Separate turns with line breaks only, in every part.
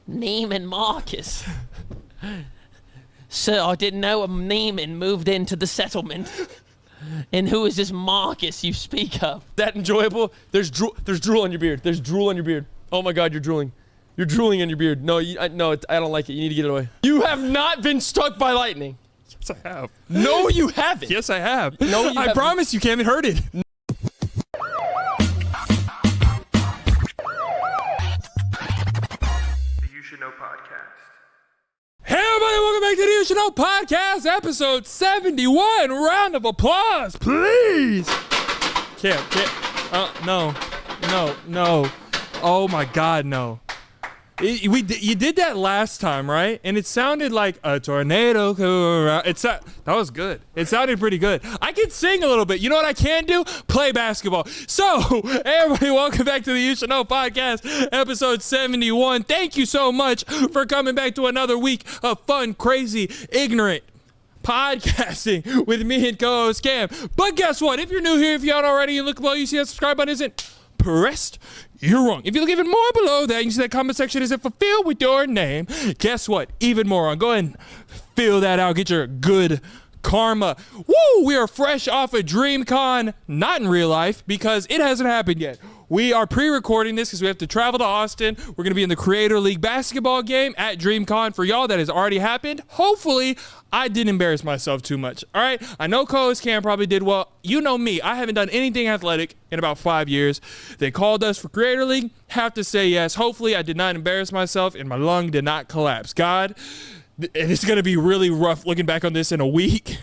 Neiman Marcus. Sir, I didn't know a Neiman moved into the settlement. And who is this Marcus you speak of?
That enjoyable? There's drool on your beard. There's drool on your beard. Oh my God, you're drooling. You're drooling in your beard. No, I don't like it. You need to get it away. You have not been struck by lightning.
Yes, I have.
No, you haven't.
Yes, I have.
No, you
I
haven't.
promise you haven't heard it.
The You Should Know podcast.
Hey everybody, welcome back to the You Should Know podcast, episode 71. Round of applause, please. Cam, no. Oh my God, no. You did that last time, right? And it sounded like a tornado. That was good. It sounded pretty good. I can sing a little bit. You know what I can do? Play basketball. So, hey everybody, welcome back to the You Should Know podcast, episode 71. Thank you so much for coming back to another week of fun, crazy, ignorant podcasting with me and co-host Cam. But guess what? If you're new here, if you aren't already, and look below, you see that subscribe button isn't pressed. You're wrong. If you look even more below that, you see that comment section isn't fulfilled with your name. Guess what? Even more on. Go ahead and fill that out. Get your good karma. Woo! We are fresh off of Dreamcon, not in real life because it hasn't happened yet. We are pre-recording this because we have to travel to Austin. We're going to be in the Creator League basketball game at Dreamcon. For y'all, that has already happened. Hopefully, I didn't embarrass myself too much. All right? I know co-host Cam probably did well. You know me. I haven't done anything athletic in about 5 years. They called us for Creator League. Have to say yes. Hopefully, I did not embarrass myself and my lung did not collapse. God, it's going to be really rough looking back on this in a week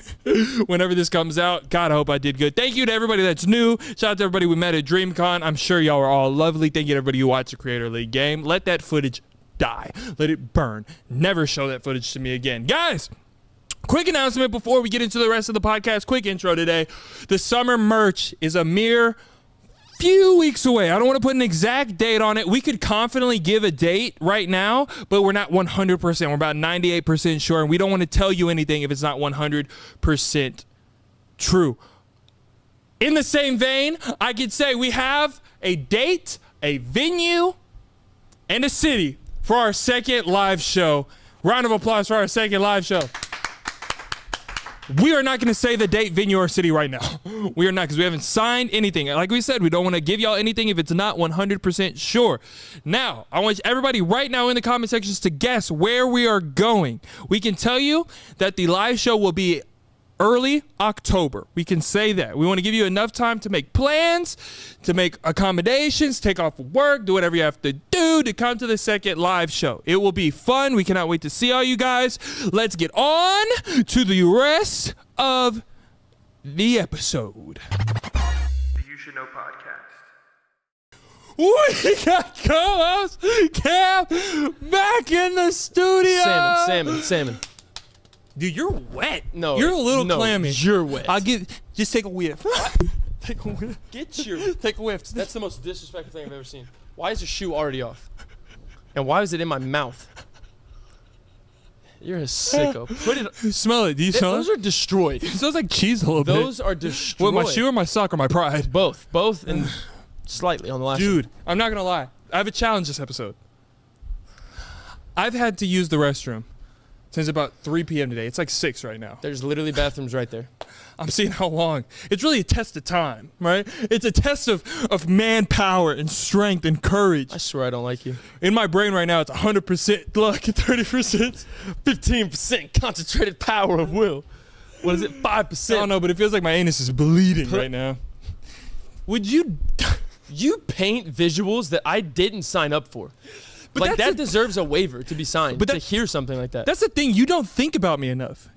whenever this comes out. God, I hope I did good. Thank you to everybody that's new. Shout out to everybody we met at Dreamcon. I'm sure y'all are all lovely. Thank you to everybody who watched the Creator League game. Let that footage die. Let it burn. Never show that footage to me again. Guys, quick announcement before we get into the rest of the podcast. Quick intro today. The summer merch is a mere few weeks away. I don't want to put an exact date on it. We could confidently give a date right now, but we're not 100%. We're about 98% sure, and we don't want to tell you anything if it's not 100% true. In the same vein, I could say we have a date, a venue, and a city for our second live show. Round of applause for our second live show. We are not going to say the date, venue, or city right now. We are not, because we haven't signed anything. Like we said, we don't want to give y'all anything if it's not 100% sure. Now, I want everybody right now in the comment sections to guess where we are going. We can tell you that the live show will be early October. We can say that. We want to give you enough time to make plans, to make accommodations, take off work, do whatever you have to do to come to the second live show. It will be fun. We cannot wait to see all you guys. Let's get on to the rest of the episode.
The You Should Know podcast.
We got co-host Cam back in the studio.
Salmon.
Dude, you're wet.
No.
You're a little clammy.
You're wet.
Just take a whiff. Take a whiff. Take a whiff.
That's the most disrespectful thing I've ever seen. Why is your shoe already off? And why is it in my mouth? You're a sicko. Put it.
Smell it. Do you smell it?
Those are destroyed.
It smells like cheese a little bit.
Those are destroyed.
What, my shoe or my sock or my pride?
Both, and slightly on the last.
Dude, I'm not gonna lie. I have a challenge this episode. I've had to use the restroom since about 3 p.m. today. It's like 6 right now.
There's literally bathrooms right there.
I'm seeing how long. It's really a test of time, right? It's a test of manpower and strength and courage.
I swear I don't like you.
In my brain right now, it's 100% luck, 30%,
15% concentrated power of will. What is it? 5%.
I don't know, but it feels like my anus is bleeding right now. Would you...
You paint visuals that I didn't sign up for. But like that deserves a waiver to be signed, but to hear something like that.
That's the thing. You don't think about me enough.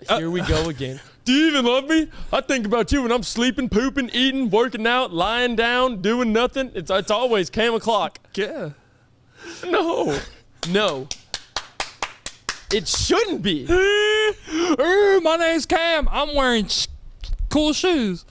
Here we go again. Do you even love me? I think about you when I'm sleeping, pooping, eating, working out, lying down, doing nothing. It's always Cam o'clock.
Yeah.
No. It shouldn't be.
My name's Cam. I'm wearing cool shoes.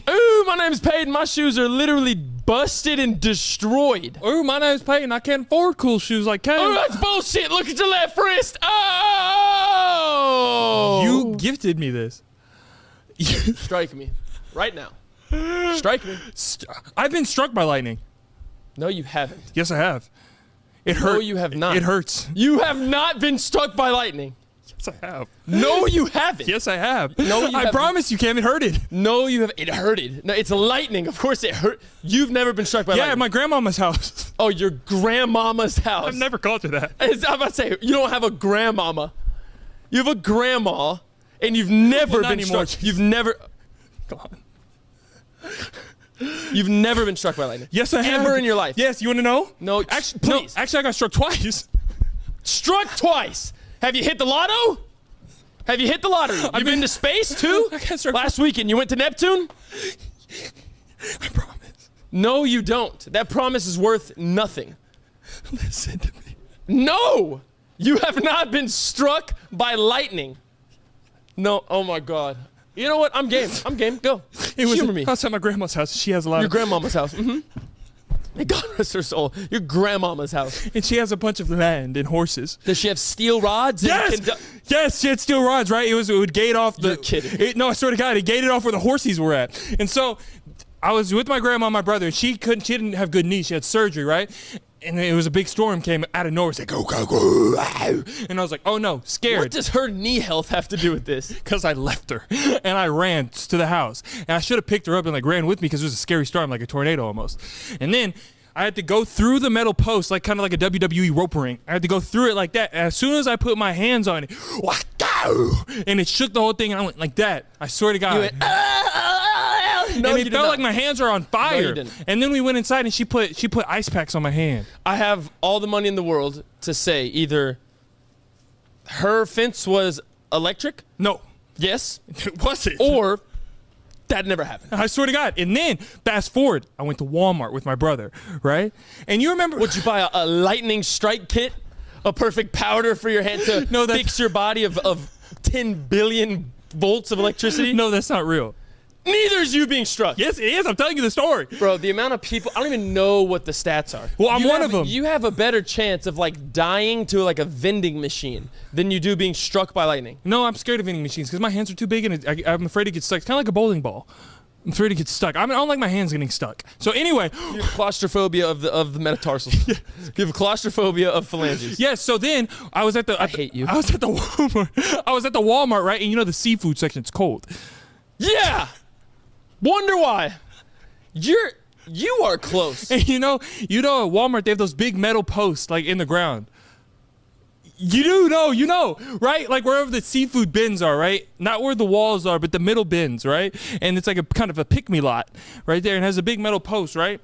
Ooh, my name's Peyton. My shoes are literally busted and destroyed.
Ooh, my name's Peyton. I can't afford cool shoes like Cam.
Oh, that's bullshit. Look at your left wrist. Oh!
You gifted me this.
Strike me. Right now. Strike me.
I've been struck by lightning.
No, you haven't.
Yes, I have. It hurt.
No, you have not.
It hurts.
You have not been struck by lightning.
Yes, I have.
No, you haven't.
Yes, I have.
No, you
I
haven't.
promise you, Cam. It hurted.
No, you have. It hurted. No, it's lightning. Of course it hurt. You've never been struck by
Yeah,
lightning.
at my grandmama's house.
Oh, your grandmama's house.
I've never called her that.
I'm about to say, you don't have a grandmama. You have a grandma, and you've never
Well, not
been
anymore.
struck. You've never.
Come on.
You've never been struck by lightning.
Yes, I have.
Ever in your life.
Yes, you want to know?
No,
Actually,
please.
No, actually, I got struck twice.
Struck twice. Have you hit the lotto? Have you hit the lottery? You've been to space too?
I got struck
Last weekend, you went to Neptune?
I promise.
No, you don't. That promise is worth nothing.
Listen to me.
No! You have not been struck by lightning. No, oh my God. You know what? I'm game. I'm game. Go.
It was
Humor me.
outside my grandma's house. She has a lot
Your
of...
grandmama's house. Mm-hmm. May God rest her soul. Your grandmama's house.
And she has a bunch of land and horses.
Does she have steel rods?
Yes! Yes, she had steel rods, right? It would gate off the...
You're kidding.
No, I swear to God, it gated off where the horses were at. And so I was with my grandma and my brother, and she didn't have good knees. She had surgery, right? And it was a big storm came out of nowhere. It's like, go, go, go. And I was like, oh no, scared.
What does her knee health have to do with this?
Because I left her and I ran to the house. And I should have picked her up and like ran with me because it was a scary storm, like a tornado almost. And then I had to go through the metal post, like kind of like a WWE rope ring. I had to go through it like that. And as soon as I put my hands on it, and it shook the whole thing, and I went like that. I swear to God.
You went, no,
and
you
it
did
felt
not.
like my hands are on fire.
No, you didn't.
And then we went inside and she put ice packs on my hand.
I have all the money in the world to say either her fence was electric,
No,
yes,
it wasn't.
or that never happened.
I swear to God. And then fast forward, I went to Walmart with my brother, right? And you remember
Would you buy a lightning strike kit? A perfect powder for your hand to
No, that's-
fix your body of 10 billion volts of electricity?
No, that's not real.
Neither is you being struck.
Yes, it is. I'm telling you the story.
Bro, the amount of people, I don't even know what the stats are.
Well, I'm
You
one
have-
of them.
You have a better chance of like dying to like a vending machine than you do being struck by lightning.
No, I'm scared of vending machines because my hands are too big and I'm afraid to get stuck. It's kind of like a bowling ball. I'm afraid to get stuck. I don't like my hands getting stuck. So anyway,
You have claustrophobia of the metatarsals. You have claustrophobia of phalanges.
yes. So then I was at the.
I hate you.
I was at the Walmart. I was at the Walmart, right? And you know the seafood section. It's cold.
Yeah. Wonder why. You are close.
And you know at Walmart they have those big metal posts like in the ground. You know, right? Like wherever the seafood bins are, right? Not where the walls are, but the middle bins, right? And it's like a kind of a pick-me lot right there and has a big metal post, right?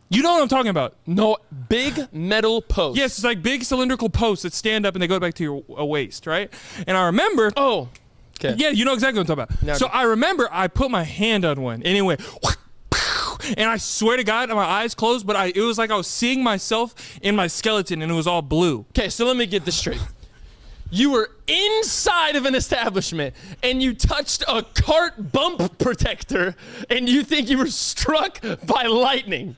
You know what I'm talking about.
No, big metal post.
Yes, it's like big cylindrical posts that stand up and they go back to your waist, right? And I remember...
Oh. Okay.
Yeah, you know exactly what I'm talking about.
Now-
So I remember I put my hand on one and it went... And I swear to God, my eyes closed, but it was like I was seeing myself in my skeleton and it was all blue.
Okay, so let me get this straight. You were inside of an establishment and you touched a cart bump protector and you think you were struck by lightning.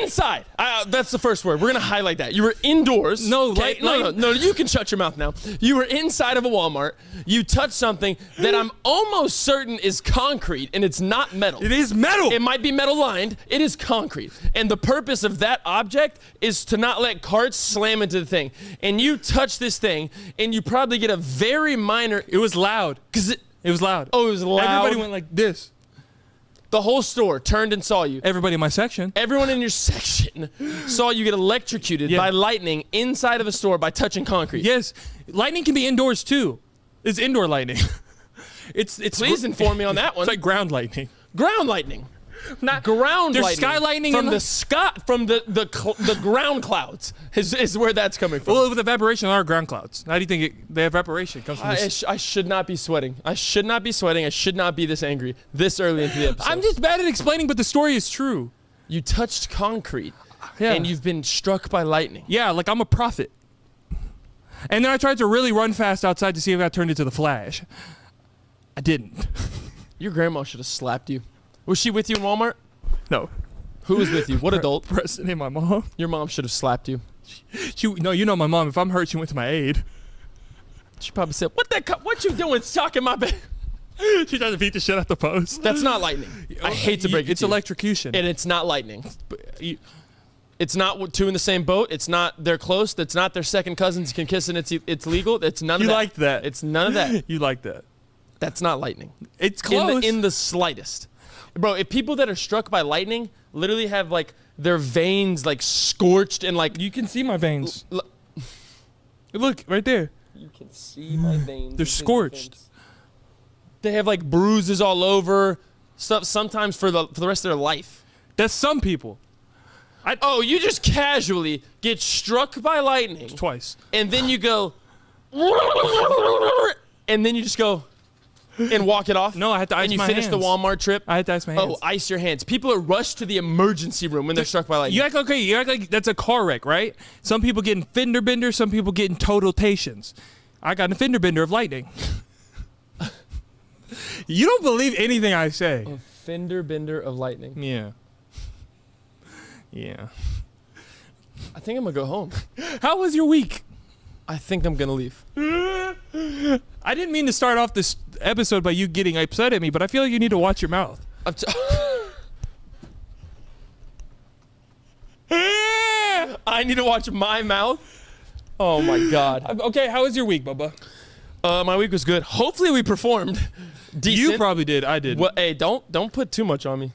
Inside. That's the first word. We're gonna highlight that. You were indoors.
No,
okay? No. You can shut your mouth now. You were inside of a Walmart. You touched something that I'm almost certain is concrete, and it's not metal.
It is metal.
It might be metal lined. It is concrete, and the purpose of that object is to not let carts slam into the thing. And you touch this thing, and you probably get a very minor.
It was loud.
Cause
It was loud.
Oh, it was loud.
Everybody went like this.
The whole store turned and saw you.
Everybody in my section.
Everyone in your section saw you get electrocuted
Yeah.
by lightning inside of a store by touching concrete.
Yes, lightning can be indoors too. It's indoor lightning. it's
Please inform me on that one.
It's like ground lightning.
Ground lightning.
Not
Ground
there's
lightning.
sky lightning
from
and
the sky from the ground clouds is where that's coming from.
Well, with evaporation, there are ground clouds. How do you think the evaporation comes from this?
I should not be sweating. I should not be sweating. I should not be this angry this early into the episode.
I'm just bad at explaining, but the story is true.
You touched concrete,
Yeah.
and you've been struck by lightning.
Yeah, like I'm a prophet. And then I tried to really run fast outside to see if I turned into the Flash. I didn't.
Your grandma should have slapped you. Was she with you in Walmart?
No.
Who was with you? What adult?
Preston and my mom.
Your mom should have slapped you.
You know my mom. If I'm hurt, she went to my aid.
She probably said, "What you doing, sucking my back?"
She tried to beat the shit out the post.
That's not lightning. I hate to break it
It's
to you.
electrocution.
And it's not lightning. It's not two in the same boat. It's not they're close. It's not their second cousins can kiss and it's legal. It's none of
You
that.
liked that.
It's none of that.
You like that.
That's not lightning.
It's close.
In the slightest. Bro, if people that are struck by lightning literally have like their veins like scorched and like
You can see my veins. Look, right there.
you can see my veins.
They're scorched.
They have like bruises all over. Stuff sometimes for the rest of their life.
That's some people.
Oh, you just casually get struck by lightning.
Twice.
And then you go, and then you just go and walk it off.
No, I had to ice
And you
my
finish the
hands.
Walmart trip.
I had to ice my hands.
Oh, ice your hands. People are rushed to the emergency room when they're struck by lightning.
You act okay. You act like that's a car wreck, right? Some people getting fender bender. Some people getting totaltations. I got a fender bender of lightning. You don't believe anything I say.
A fender bender of lightning.
Yeah. Yeah.
I think I'm gonna go home.
How was your week?
I think I'm gonna leave.
I didn't mean to start off this episode by you getting upset at me, but I feel like you need to watch your mouth.
I need to watch my mouth. Oh my God.
Okay, how was your week, Bubba?
My week was good. Hopefully we performed decent.
You probably did. I did.
Well, hey, don't put too much on me.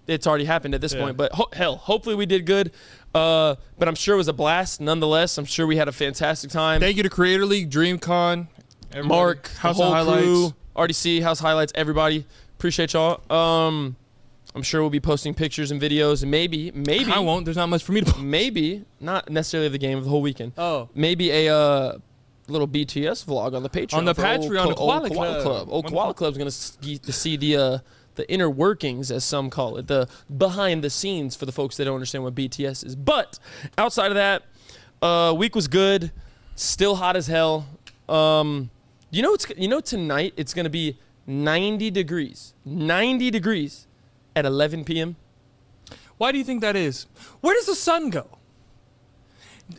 It's already happened at this point, but hopefully we did good. But I'm sure it was a blast. Nonetheless, I'm sure we had a fantastic time.
Thank you to Creator League, Dreamcon, everybody.
Mark,
House
the whole
of Highlights.
crew, RDC, House Highlights, everybody. Appreciate y'all. I'm sure we'll be posting pictures and videos, and maybe
I won't. There's not much for me to post.
maybe not necessarily of the game of the whole weekend.
Oh.
Maybe a little BTS vlog on the Patreon.
On the
for Old
Patreon,
Koala
Koala Club.
Old Koala Club's gonna see the inner workings, as some call it, the behind the scenes for the folks that don't understand what BTS is. But outside of that, week was good. Still hot as hell. Tonight it's gonna be 90 degrees. 90 degrees at 11 p.m.
Why do you think that is? Where does the sun go?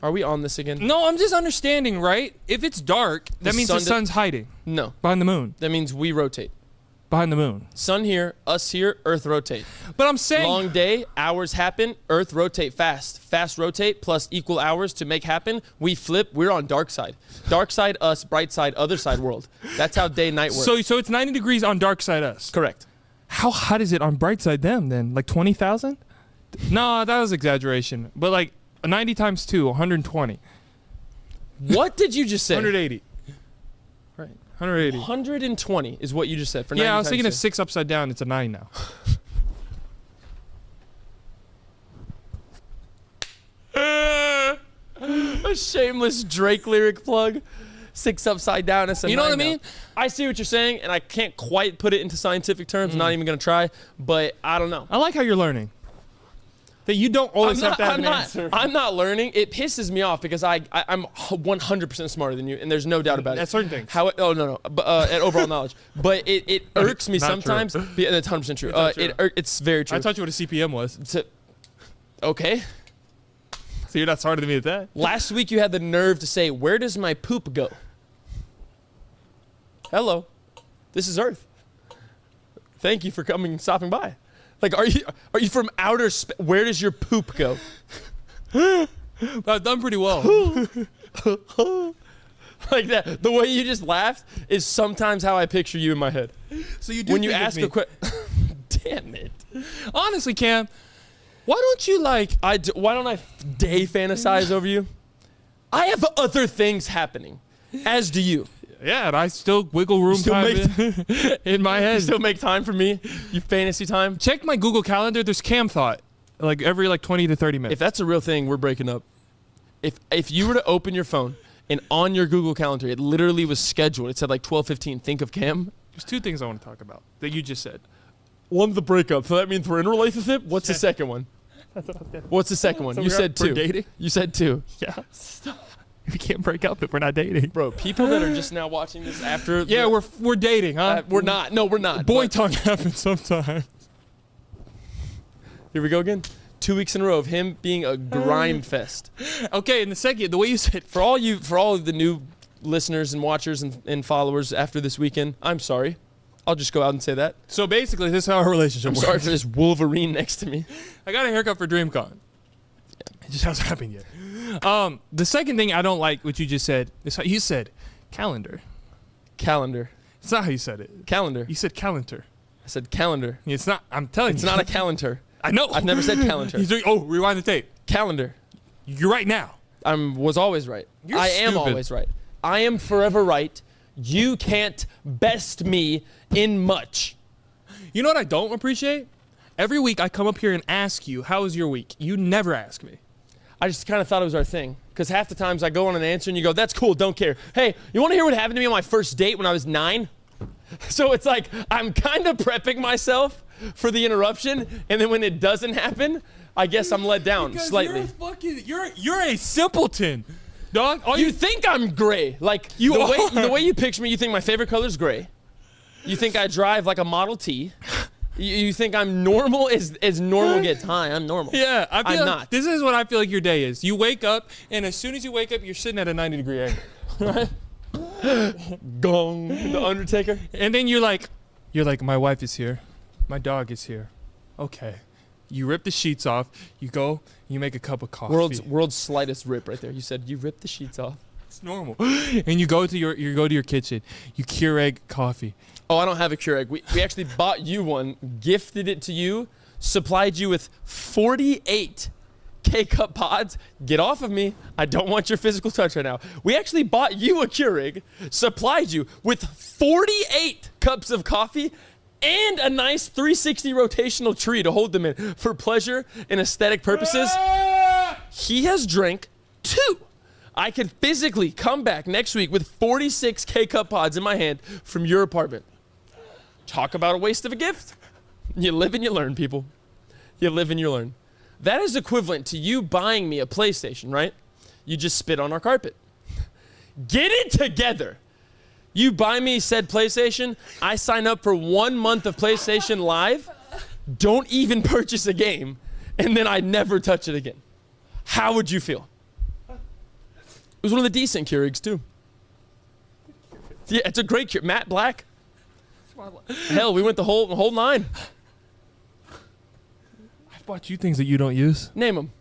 Are we on this again?
No, I'm just understanding, right? If it's dark, that means the sun's hiding
No.
behind the moon.
That means we rotate.
Behind the moon.
Sun here, us here, Earth rotate.
But I'm saying
Long day, hours happen, Earth rotate fast. Fast rotate plus equal hours to make happen. We flip, we're on dark side. Dark side, us, bright side, other side world. That's how day, night works.
so it's 90 degrees on dark side us.
Correct.
How hot is it on bright side them then? Like 20,000? No, that was exaggeration. But like 90 times 2, 120.
What did you just say?
180.
Right.
180.
120 is what you just said. For
Yeah,
90
I was thinking of
times
6 upside down. It's a 9 now.
A shameless Drake lyric plug. 6 upside down. It's a
You know
9
what I mean?
now. I see what you're saying, and I can't quite put it into scientific terms. I'm not even going to try, but I don't know.
I like how you're learning. That you don't always have to have an answer.
I'm not learning. It pisses me off because I'm 100% smarter than you, and there's no doubt about it.
At certain things.
No. But, at overall knowledge. But it irks me
Not
sometimes.
true.
Yeah, that's 100% true.
not true.
It's very true.
I taught you what a CPM was.
Okay.
So you're not smarter than me at that.
Last week you had the nerve to say, "Where does my poop go?" Hello, this is Earth. Thank you for stopping by. Like, are you from outer space? Where does your poop go?
I've done pretty well.
Like that. The way you just laughed is sometimes how I picture you in my head.
So you do
When you
think of
ask
me.
a question. Damn it.
Honestly, Cam, why don't you like?
Why don't I day fantasize over you? I have other things happening, as do you.
Yeah, and I still wiggle room
Still
time in my head.
Still make time for me? You fantasy time?
Check my Google Calendar. There's Cam Thought, like every 20 to 30 minutes.
If that's a real thing, we're breaking up. If you were to open your phone and on your Google Calendar, it literally was scheduled. It said like 12:15. Think of Cam.
There's 2 things I want to talk about that you just said.
One's the breakup, so that means we're in a relationship. What's the second one? What's the second one?
So
You said 2.
we're dating?
You said 2.
Yeah. We can't break up if we're not dating.
Bro, people that are just now watching this after.
Yeah, we're dating, huh?
we're not. No, we're not.
Boy
But-
tongue happens sometimes.
Here we go again. 2 weeks in a row of him being a grime fest.
Okay, and the way you said,
For all of the new listeners and watchers and followers after this weekend, I'm sorry. I'll just go out and say that.
So basically, this is how our relationship
I'm
works.
sorry for this Wolverine next to me.
I got a haircut for Dreamcon. It just hasn't happened yet. The second thing I don't like, what you just said, is how you said calendar.
Calendar.
It's not how you said it.
Calendar.
You said calendar.
I said calendar.
It's not. I'm telling
It's
you.
not a calendar.
I know.
I've never said calendar.
He's doing, oh, rewind the tape.
Calendar.
You're right now.
I was always right.
You're
I am
stupid.
always right. I am forever right. You can't best me in much.
You know what I don't appreciate? Every week I come up here and ask you, how was your week? You never ask me.
I just kind of thought it was our thing. Because half the times I go on an answer and you go, that's cool, don't care. Hey, you want to hear what happened to me on my first date when I was 9? So it's like I'm kind of prepping myself for the interruption. And then when it doesn't happen, I guess I'm let down slightly.
You're a simpleton, dog.
You think I'm gray. Like,
You
the way you picture me, you think my favorite color is gray. You think I drive like a Model T. You think I'm normal as normal gets. Hi, I'm normal.
Yeah,
I'm
like
not.
This is what I feel like your day is. You wake up, and as soon as you wake up, you're sitting at a 90-degree angle. Right?
Gong, the Undertaker.
And then you're like, my wife is here. My dog is here. Okay. You rip the sheets off. You go, you make a cup of coffee.
World's slightest rip right there. You said you ripped the sheets off.
It's normal. And you go to your kitchen. You Keurig coffee.
Oh, I don't have a Keurig. We actually bought you one, gifted it to you, supplied you with 48 K-Cup pods. Get off of me. I don't want your physical touch right now. We actually bought you a Keurig, supplied you with 48 cups of coffee, and a nice 360 rotational tree to hold them in for pleasure and aesthetic purposes. He has drank 2. I could physically come back next week with 46 K-Cup pods in my hand from your apartment. Talk about a waste of a gift. You live and you learn, people. You live and you learn. That is equivalent to you buying me a PlayStation, right? You just spit on our carpet. Get it together. You buy me said PlayStation, I sign up for 1 month of PlayStation Live, don't even purchase a game, and then I never touch it again. How would you feel? It was one of the decent Keurigs, too. Yeah, it's a great Keurig. Matte black. Hell, we went the whole 9.
I bought you things that you don't use.
Name them.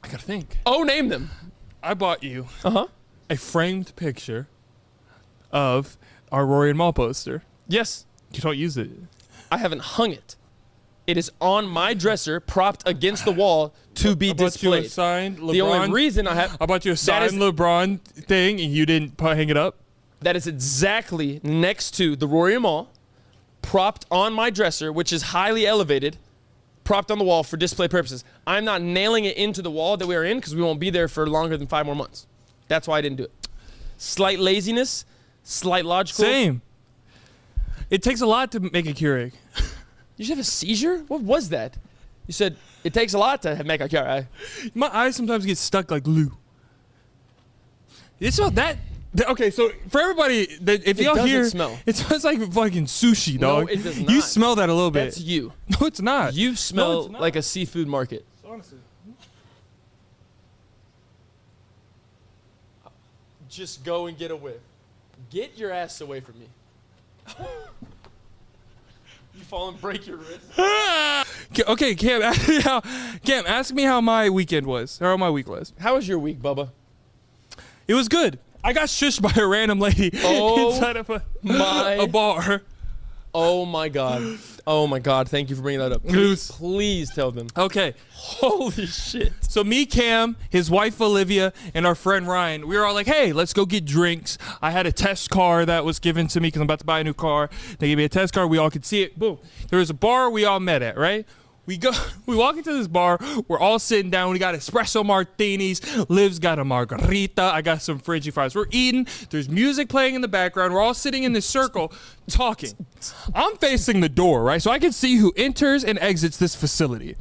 I gotta think.
Oh, name them.
I bought you
Uh-huh.
a framed picture of our Rory and Mal poster.
Yes.
You don't use it.
I haven't hung it. It is on my dresser, propped against the wall to be
I bought you a
displayed.
signed LeBron.
The only reason I have
I bought you a signed LeBron thing, and you didn't hang it up.
that is exactly next to the Rory and Mal, propped on my dresser, which is highly elevated, propped on the wall for display purposes. I'm not nailing it into the wall that we are in because we won't be there for longer than 5 more months. That's why I didn't do it. Slight laziness, slight logical.
Same. It takes a lot to make a Keurig.
You should have a seizure? What was that? You said it takes a lot to make a Keurig.
My eyes sometimes get stuck like glue. It's not that. Okay, so for everybody, if y'all
doesn't
hear,
smell.
it smells like fucking sushi,
No,
dog.
it does
You
not.
smell that a little bit.
That's you.
No, it's not.
You smell
it's not.
like a seafood market.
Honestly.
Just go and get a whiff. Get your ass away from me. You fall and break your wrist.
Okay, Cam, ask me how my weekend was, or how my week was.
How was your week, Bubba?
It was good. I got shushed by a random lady
Oh
inside of
my-
a bar.
Oh my god. Oh my god. Thank you for bringing that up. Please tell them.
Okay,
Holy shit.
so me, Cam, his wife Olivia, and our friend Ryan, we were all like, hey, let's go get drinks. I had a test car that was given to me because I'm about to buy a new car. They gave me a test car. We all could see it. Boom. There was a bar we all met at, right? We walk into this bar. We're all sitting down. We got espresso martinis. Liv's got a margarita. I got some Frenchie fries. We're eating. There's music playing in the background. We're all sitting in this circle talking. I'm facing the door, right? So I can see who enters and exits this facility.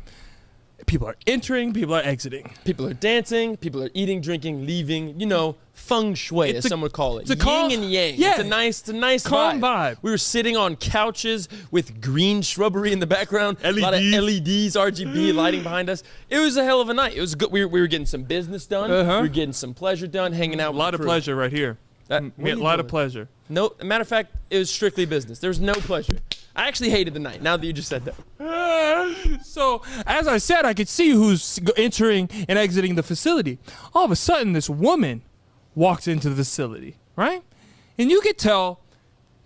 People are entering. People are exiting.
People are dancing, people are eating, drinking, leaving, you know, feng shui, as some would call it.
it's a calm-
Yin and yang.
Yeah.
It's a nice
Calm vibe.
We were sitting on couches with green shrubbery in the background, a lot of
LEDs.
LEDs, RGB lighting behind us. It was a hell of a night. It was good. We were getting some business done.
Uh-huh.
We were getting some pleasure done, hanging out
A
with
lot
the
of
crew.
pleasure right here.
What
A
are you
lot of
doing?
pleasure.
No, matter of fact, it was strictly business. There was no pleasure. I actually hated the night, now that you just said that.
So, as I said, I could see who's entering and exiting the facility. All of a sudden, this woman walks into the facility, right? And you could tell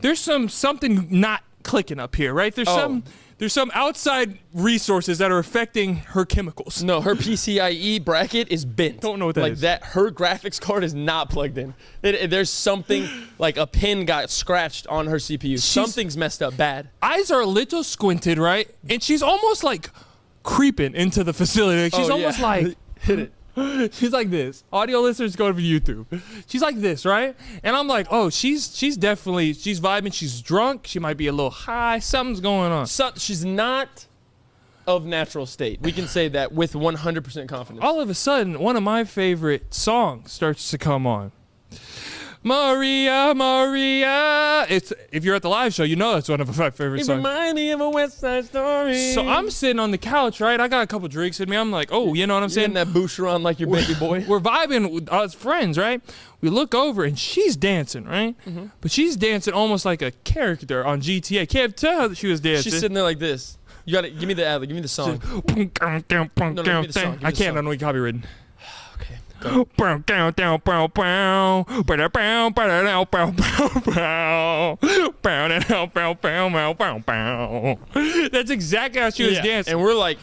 there's something not clicking up here, right? There's some outside resources that are affecting her chemicals.
No, her PCIe bracket is bent.
Don't know what that
like
is.
that. Her graphics card is not plugged in. There's something like a pin got scratched on her CPU. Something's messed up bad.
Eyes are a little squinted, right? And she's almost like creeping into the facility. Like, she's almost like
hit it.
she's like this. Audio listeners go to YouTube. She's like this, right? And I'm like, oh, she's vibing. She's drunk. She might be a little high. Something's going on.
So, she's not of natural state. We can say that with 100% confidence.
All of a sudden, one of my favorite songs starts to come on. Maria, Maria. It's if you're at the live show, you know it's one of my favorite
It
songs.
reminds me of a West Side Story.
So I'm sitting on the couch, right? I got a couple drinks in me. I'm like, oh, you know what I'm saying?
Getting that boucheron like your baby boy.
We're vibing with us friends, right? We look over and she's dancing, right?
Mm-hmm.
But she's dancing almost like a character on GTA. Can't tell that she was dancing.
She's sitting there like this. You gotta give me the ad. Give me the song.
give me the
song.
I can't. I don't know copywritten.
Okay.
That's exactly how she was dancing.
And we're like,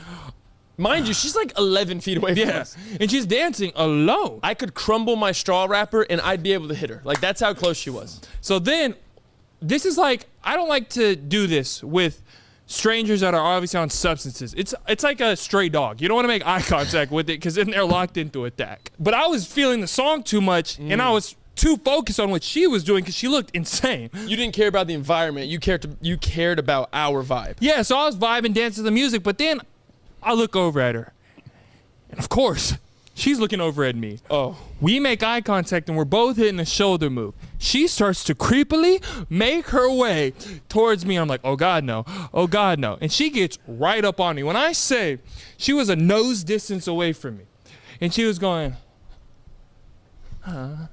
mind you, she's like 11 feet away from us.
And she's dancing alone.
I could crumble my straw wrapper and I'd be able to hit her. Like, that's how close she was.
So then, this is like, I don't like to do this with strangers that are obviously on substances. It's like a stray dog. You don't want to make eye contact with it because then they're locked into attack. But I was feeling the song too much and I was too focused on what she was doing because she looked insane.
You didn't care about the environment. You cared about our vibe.
Yeah, so I was vibing, dancing to the music, but then I look over at her. And of course, she's looking over at me.
Oh.
We make eye contact and we're both hitting a shoulder move. She starts to creepily make her way towards me. I'm like, oh God, no. Oh God, no. And she gets right up on me. When I say she was a nose distance away from me and she was going, huh?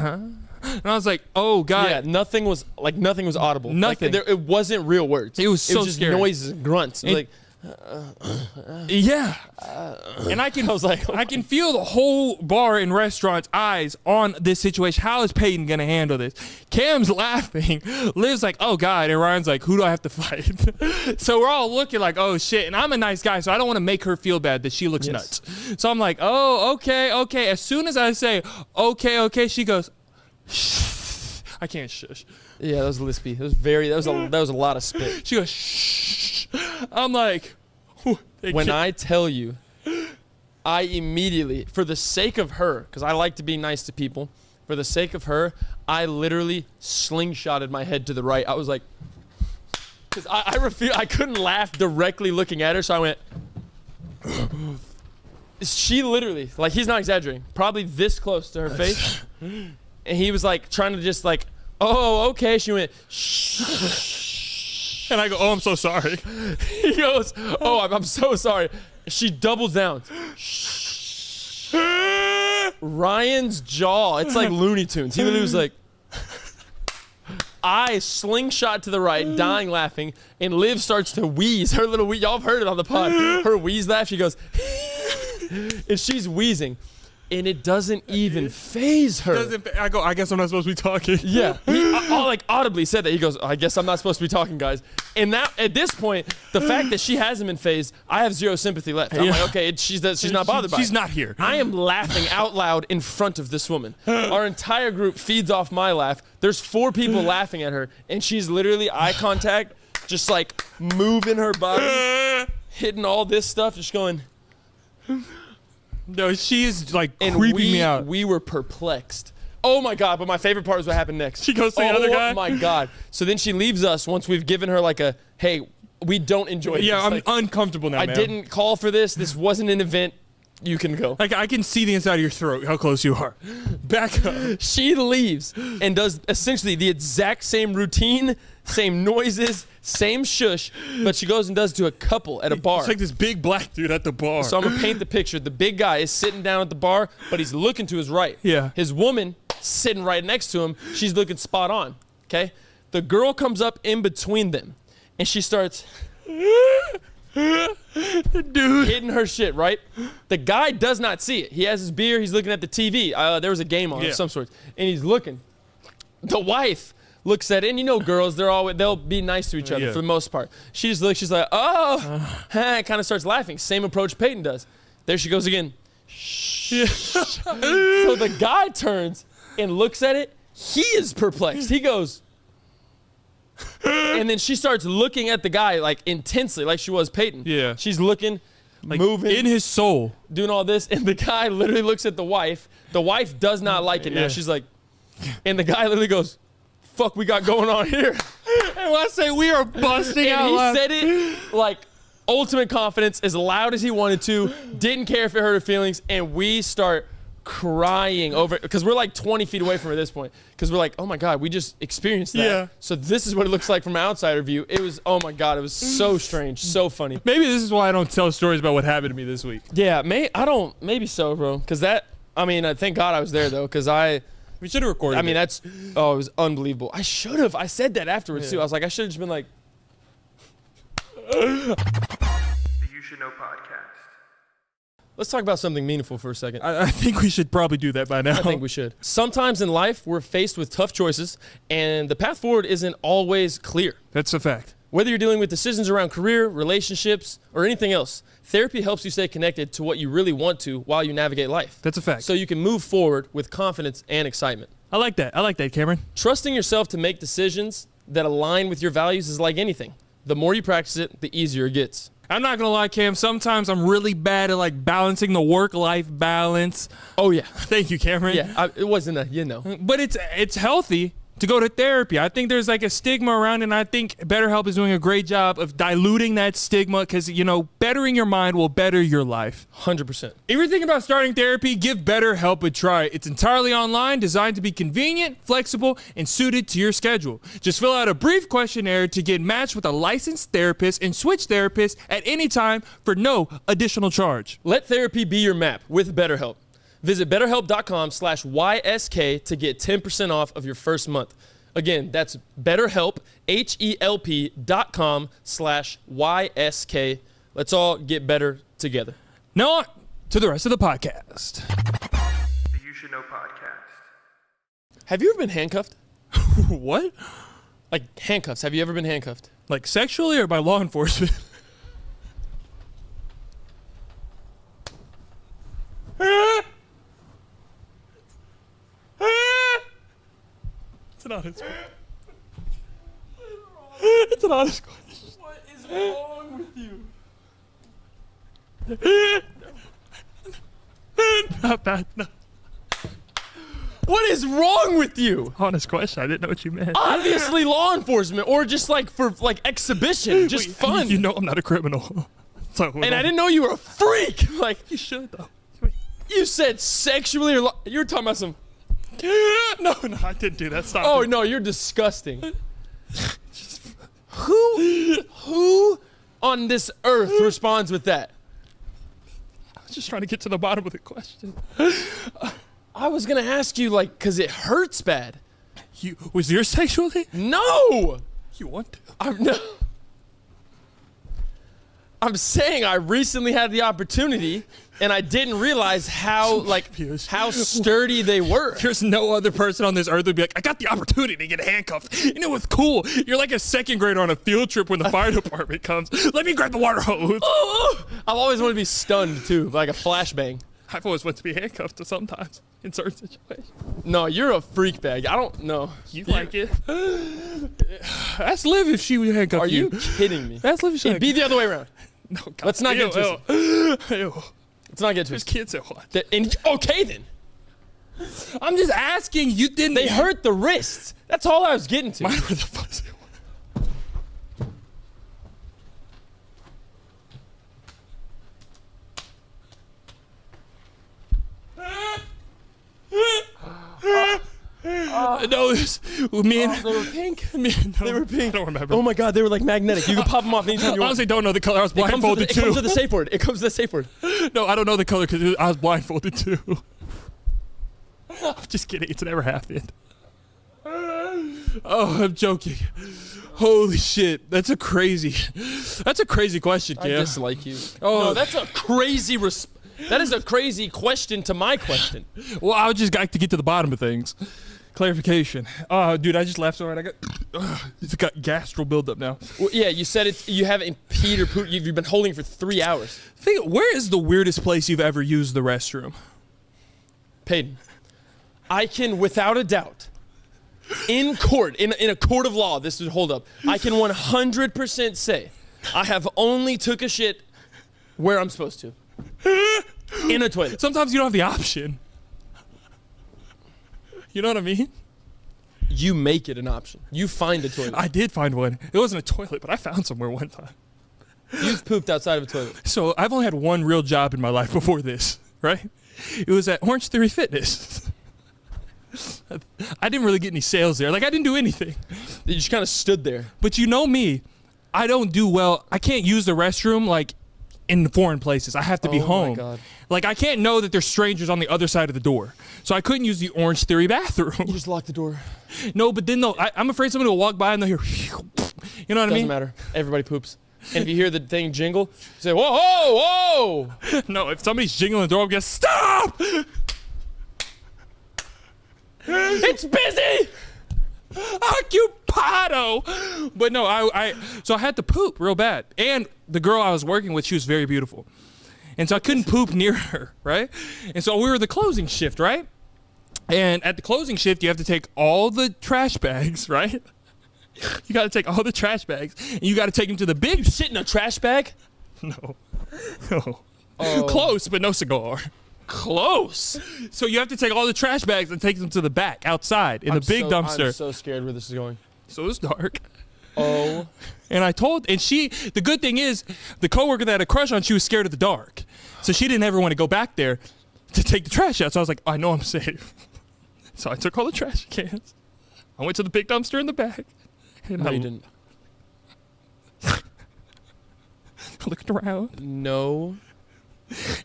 And I was like, oh God.
Yeah, nothing was audible.
Nothing.
Like, it wasn't real words.
It was so
just
scary.
noises and grunts. It was like,
yeah. And I can feel the whole bar and restaurant's eyes on this situation. How is Peyton going to handle this? Cam's laughing. Liv's like, oh God. And Ryan's like, who do I have to fight? So we're all looking like, oh shit. And I'm a nice guy, so I don't want to make her feel bad that she looks nuts. So I'm like, oh, okay. As soon as I say, okay, she goes, shh. I can't shush.
yeah, that was lispy. That was a lot of spit.
She goes, shh. I'm like,
When I tell you, I immediately, for the sake of her, because I like to be nice to people, for the sake of her, I literally slingshotted my head to the right. I was like, because I couldn't laugh directly looking at her, so I went, she literally, like, he's not exaggerating, probably this close to her face, and he was like trying to just like, oh, okay. She went, shh.
and I go, oh, I'm so sorry.
He goes, oh, I'm so sorry. She doubles down. Shh. Ryan's jaw, it's like Looney Tunes. He literally was like, I slingshot to the right, dying laughing, and Liv starts to wheeze. Her little wheeze, y'all have heard it on the pod. Her wheeze laugh, she goes, and she's wheezing. And it doesn't even phase her.
I go, I guess I'm not supposed to be talking.
Yeah, he like audibly said that. He goes, I guess I'm not supposed to be talking, guys. And that at this point, the fact that she hasn't been phased, I have zero sympathy left. I'm like, okay, she's not bothered by it.
She's not here.
I am laughing out loud in front of this woman. Our entire group feeds off my laugh. There's 4 people laughing at her, and she's literally eye contact, just like moving her body, hitting all this stuff, just going.
No, she is like
And
creeping me out.
We were perplexed. Oh my God, but my favorite part is what happened next.
She goes to the other guy?
Oh my God. So then she leaves us once we've given her like a, hey, we don't enjoy this.
Yeah, I'm
Like,
uncomfortable now,
I
man.
didn't call for this. This wasn't an event. You can go.
Like, I can see the inside of your throat, how close you are. Back up.
She leaves and does essentially the exact same routine, same noises, same shush, but she goes and does to a couple at a bar.
It's like this big black dude at the bar.
So I'm going to paint the picture. The big guy is sitting down at the bar, but he's looking to his right.
Yeah.
His woman sitting right next to him. She's looking spot on, okay? The girl comes up in between them, and she starts hitting her shit, right? The guy does not see it. He has his beer. He's looking at the TV. There was a game on of some sort, and he's looking. The wife looks at it, and you know girls, they'll be nice to each other for the most part. She just looks, she's like, oh, kind of starts laughing. Same approach Peyton does. There she goes again. So the guy turns and looks at it. He is perplexed. He goes, and then she starts looking at the guy like intensely, like she was Peyton.
Yeah.
She's looking,
like,
moving.
in his soul.
Doing all this, and the guy literally looks at the wife. The wife does not like it now.
Yeah.
She's like, and the guy literally goes, fuck we got going on here?
And when I say we are busting out
And he
loud.
said it like ultimate confidence, as loud as he wanted to, didn't care if it hurt her feelings, and we start crying over it because we're like 20 feet away from her at this point because we're like, oh my God, we just experienced that.
Yeah.
So this is what it looks like from an outsider view. It was, oh my God, it was so strange, so funny.
Maybe this is why I don't tell stories about what happened to me this week.
Yeah, maybe so, bro. Because thank God I was there though, because
We should have recorded it.
it was unbelievable. I should have. I said that afterwards too. I was like, I should have just been like,
The You Should Know podcast.
let's talk about something meaningful for a second.
I think we should probably do that by now.
I think we should. Sometimes in life, we're faced with tough choices, and the path forward isn't always clear.
That's a fact.
Whether you're dealing with decisions around career, relationships, or anything else, therapy helps you stay connected to what you really want to while you navigate life.
That's a fact.
So you can move forward with confidence and excitement.
I like that. I like that, Cameron.
Trusting yourself to make decisions that align with your values is like anything. The more you practice it, the easier it gets.
I'm not gonna lie, Cam. Sometimes I'm really bad at like balancing the work-life balance.
Oh, yeah.
Thank you, Cameron.
Yeah, it wasn't
But it's healthy to go to therapy. I think there's like a stigma around it, and I think BetterHelp is doing a great job of diluting that stigma because, bettering your mind will better your life.
100%.
If you're thinking about starting therapy, give BetterHelp a try. It's entirely online, designed to be convenient, flexible, and suited to your schedule. Just fill out a brief questionnaire to get matched with a licensed therapist and switch therapists at any time for no additional charge.
Let therapy be your map with BetterHelp. Visit BetterHelp.com/YSK to get 10% off of your first month. Again, that's BetterHelp, HELP.com/YSK. Let's all get better together.
Now on to the rest of the podcast.
The You Should Know podcast.
Have you ever been handcuffed?
What?
Like handcuffs. Have you ever been handcuffed?
Like sexually or by law enforcement? It's an honest question. It's an honest question.
What is wrong with you?
Not bad. No.
What is wrong with you?
Honest question. I didn't know what you meant.
Obviously law enforcement, or just like for like exhibition, just fun.
You know I'm not a criminal. So
And I didn't know you were a freak. Like,
You should though.
you said sexually or you were talking about some.
No, I didn't do that. Stop.
Oh
it.
no, you're disgusting. Who on this earth responds with that?
I was just trying to get to the bottom of the question.
I was gonna ask you like, cause it hurts bad.
Was yours sexually?
No,
You want to?
I'm saying I recently had the opportunity, and I didn't realize how sturdy they were.
There's no other person on this earth who'd be like, I got the opportunity to get handcuffed, and it was cool. You're like a second grader on a field trip when the fire department comes. Let me grab the water hose.
I've always wanted to be stunned too, like a flashbang.
I've always wanted to be handcuffed sometimes in certain situations.
No, you're a freak bag. I don't know.
You like it? Ask Liv if she would handcuff
Are you kidding me?
Ask Liv if she
It'd be the other way around.
No, God.
Let's not get
Ew.
Let's not get
There's
twisted.
kids at what?
Okay then.
I'm just asking. You didn't.
They hurt the wrists. That's all I was getting to.
Mine were the fuzzy ones. No, me and
They were pink.
they were pink. I don't remember.
Oh my God, they were like magnetic. You could pop them off anytime you
I
want.
honestly don't know the color. I was
It comes with
blindfolded
it comes
too.
with the safe word. It comes with the safe word.
No, I don't know the color because I was blindfolded too. I'm just kidding. It's never happened. Oh, I'm joking. Holy shit. That's a crazy question,
I
Cam.
dislike you.
Oh.
No, that's a crazy that is a crazy question to my question.
Well, I would just like to get to the bottom of things. Clarification. Oh, dude, I just laughed so hard. It's got gastral buildup now.
Well, yeah, you said it. You haven't peed or pooped. You've been holding for 3 hours.
Where is the weirdest place you've ever used the restroom?
Peyton, I can, without a doubt, in court, in a court of law, this would hold up. I can 100% say I have only took a shit where I'm supposed to. In a toilet.
Sometimes you don't have the option. You know what I mean?
You make it an option. You find a toilet.
I did find one. It wasn't a toilet, but I found somewhere one time.
You've pooped outside of a toilet.
So I've only had one real job in my life before this, right? It was at Orange Theory Fitness. I didn't really get any sales there. Like, I didn't do anything.
You just kind of stood there.
But you know me, I don't do well. I can't use the restroom, like, in foreign places. I have to be home.
Oh, my God.
Like, I can't know that there's strangers on the other side of the door. So I couldn't use the Orange Theory bathroom.
You just locked the door.
No, but then I'm afraid somebody will walk by and they'll hear, you know what I mean?
Doesn't matter. Everybody poops. And if you hear the thing jingle, you say, whoa, whoa, whoa.
No, if somebody's jingling the door, I'm going to stop!
It's busy.
Occupado! But no, so I had to poop real bad. And the girl I was working with, she was very beautiful. And so I couldn't poop near her, right? And so we were the closing shift, right? And at the closing shift, you have to take all the trash bags, right? You got to take all the trash bags, and you got to take them to the big...
Shit in a trash bag?
No.
Oh.
Close, but no cigar.
Close.
So you have to take all the trash bags and take them to the back, outside, in the big dumpster.
I'm so scared where this is going.
So it was dark.
Oh.
And the good thing is, the coworker that I had a crush on, she was scared of the dark. So she didn't ever want to go back there to take the trash out. So I was like, I know I'm safe. So I took all the trash cans. I went to the big dumpster in the back. And
No,
I
you didn't.
looked around.
No.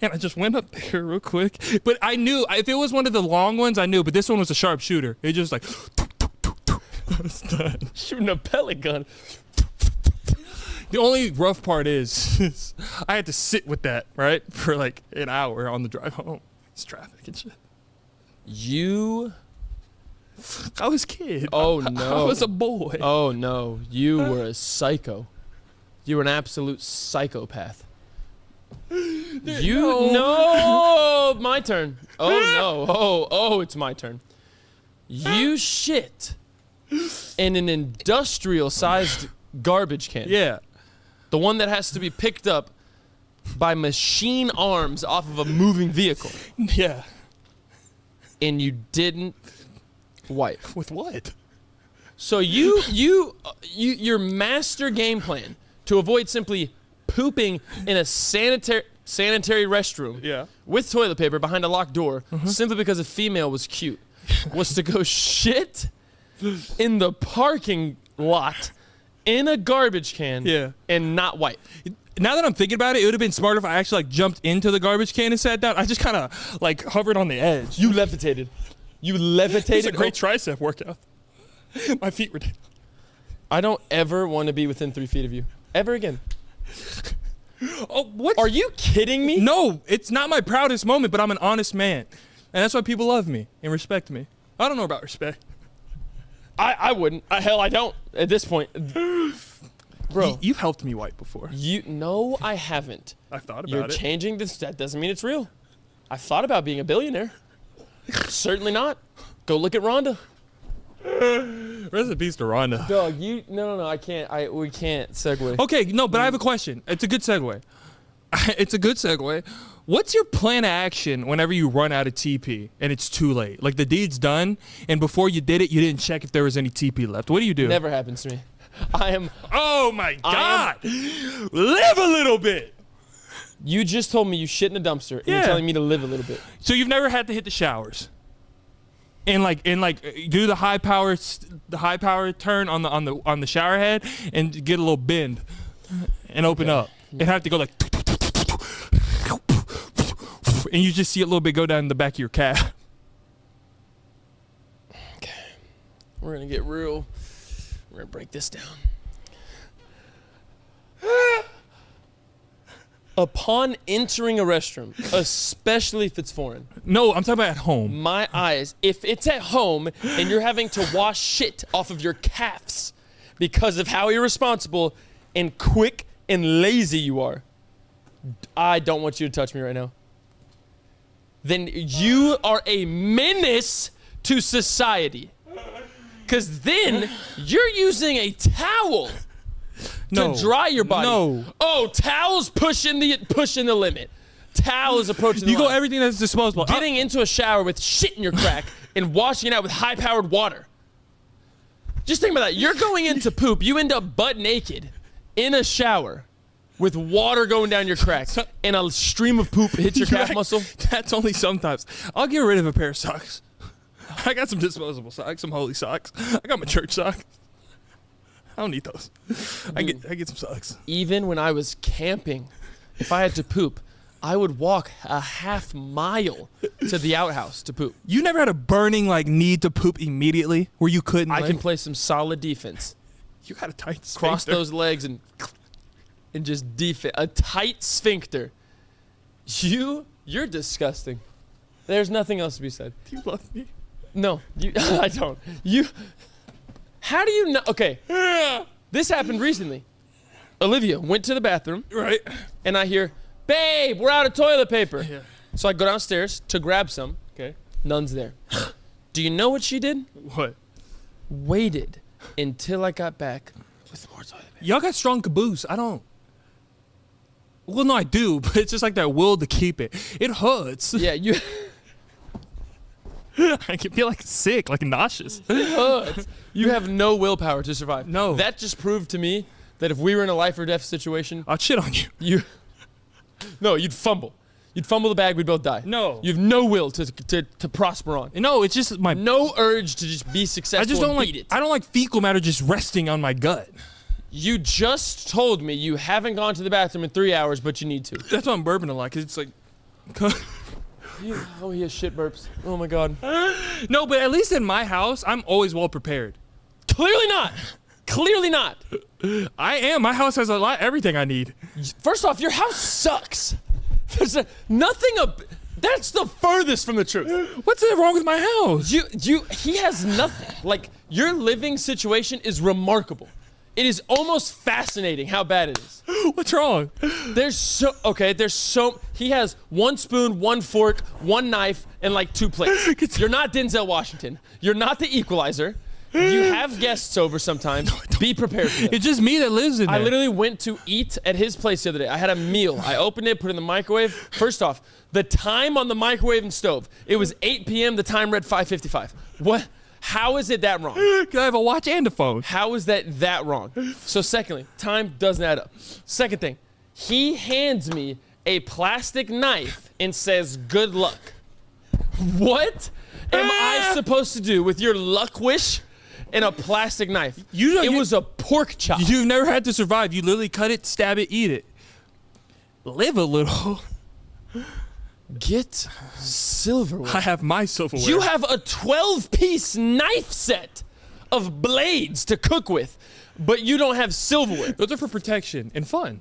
And I just went up there real quick. But I knew, if it was one of the long ones, I knew. But this one was a sharpshooter. It just like, I was done.
Shooting a pellet gun.
The only rough part is I had to sit with that, right? For like an hour on the drive home. It's traffic and shit. I was a kid.
Oh, no.
I was a boy.
Oh, no. You were a psycho. You were an absolute psychopath. No. My turn. Oh, no. Oh, it's my turn. You shit in an industrial-sized garbage can.
Yeah.
The one that has to be picked up by machine arms off of a moving vehicle.
Yeah.
And you didn't wipe.
With what?
So your master game plan to avoid simply pooping in a sanitary restroom
Yeah.
with toilet paper behind a locked door simply because a female was cute was to go shit in the parking lot in a garbage can and not wipe.
Now that I'm thinking about it, it would have been smarter if I actually like jumped into the garbage can and sat down. I just kind of like hovered on the edge.
You levitated. You levitated.
It's a great tricep workout. My feet were down.
I don't ever want to be within 3 feet of you. Ever again.
Oh, what?
Are you kidding me?
No, it's not my proudest moment, but I'm an honest man. And that's why people love me and respect me. I don't know about respect.
I wouldn't. Hell, I don't at this point. Bro.
You've helped me wipe before.
No, I haven't.
I've thought about
You're
it.
changing this. That doesn't mean it's real. I've thought about being a billionaire. Certainly not. Go look at Rhonda.
Rest in peace to Rhonda.
Dog, no, I can't. We can't segue.
Okay, no, but I have a question. It's a good segue. It's a good segue. What's your plan of action whenever you run out of TP and it's too late? Like the deed's done, and before you did it, you didn't check if there was any TP left. What do you do?
Never happens to me.
Oh my God! Live a little bit.
You just told me you shit in a dumpster, and you're telling me to live a little bit.
So you've never had to hit the showers, and do the high power turn on the shower head and get a little bend and open up, and have to go like, and you just see a little bit go down the back of your calf.
We're gonna get real. We're gonna break this down. Upon entering a restroom, especially if it's foreign,
No, I'm talking about at home.
my eyes, if it's at home and you're having to wash shit off of your calves because of how irresponsible and quick and lazy you are, I don't want you to touch me right now. Then you are a menace to society. Because then you're using a towel
No.
to dry your body.
No.
Oh, towels pushing the limit. Towel is approaching the
You go
line.
everything that's disposable.
Getting into a shower with shit in your crack and washing it out with high-powered water. Just think about that. You're going into poop. You end up butt naked in a shower with water going down your crack and a stream of poop hits your calf
Right.
muscle.
That's only sometimes. I'll get rid of a pair of socks. I got some disposable socks, some holy socks. I got my church socks. I don't need those. I get some socks.
Even when I was camping, if I had to poop, I would walk a half mile to the outhouse to poop.
You never had a burning need to poop immediately where you couldn't.
I can play some solid defense.
You got a tight sphincter.
Cross those legs and just defense. A tight sphincter. You're disgusting. There's nothing else to be said.
Do you love me?
No, I don't. How do you know? Okay, this happened recently. Olivia went to the bathroom,
Right.
and I hear, "Babe, we're out of toilet paper."
Yeah.
So I go downstairs to grab some. Okay, none's there. Do you know what she did?
What?
Waited until I got back with more toilet paper.
Y'all got strong caboose. I don't. Well, no, I do, but it's just like that will to keep it. It hurts.
Yeah, you.
I can feel sick, nauseous.
You have no willpower to survive.
No.
That just proved to me that if we were in a life or death situation,
I'll shit on you.
you'd fumble. You'd fumble the bag, we'd both die.
No.
You have no will to prosper on.
No, it's just my.
No urge to just be successful
I just don't
and
like.
beat it.
I don't like fecal matter just resting on my gut.
You just told me you haven't gone to the bathroom in 3 hours, but you need to.
That's why I'm burping a lot, because it's like.
Oh, he has shit burps. Oh my God.
No, but at least in my house, I'm always well prepared.
Clearly not. Clearly not.
I am. My house has everything I need.
First off, your house sucks. There's nothing. That's the furthest from the truth.
What's wrong with my house?
He has nothing. Like, your living situation is remarkable. It is almost fascinating how bad it is.
What's wrong?
He has one spoon, one fork, one knife, and 2 plates. You're not Denzel Washington. You're not the Equalizer. You have guests over sometimes. Be prepared for that.
It's just me that lives in there.
I literally went to eat at his place the other day. I had a meal. I opened it, put it in the microwave. First off, the time on the microwave and stove, it was 8 p.m. The time read 5:55. What? How is it that wrong?
Because I have a watch and a phone.
How is that wrong? So secondly, time doesn't add up. Second thing, he hands me a plastic knife and says, "Good luck." What am I supposed to do with your luck wish and a plastic knife? It was a pork chop.
You've never had to survive. You literally cut it, stab it, eat it. Live a little.
Get silverware.
I have my silverware.
You have a 12-piece knife set of blades to cook with, but you don't have silverware.
Those are for protection and fun.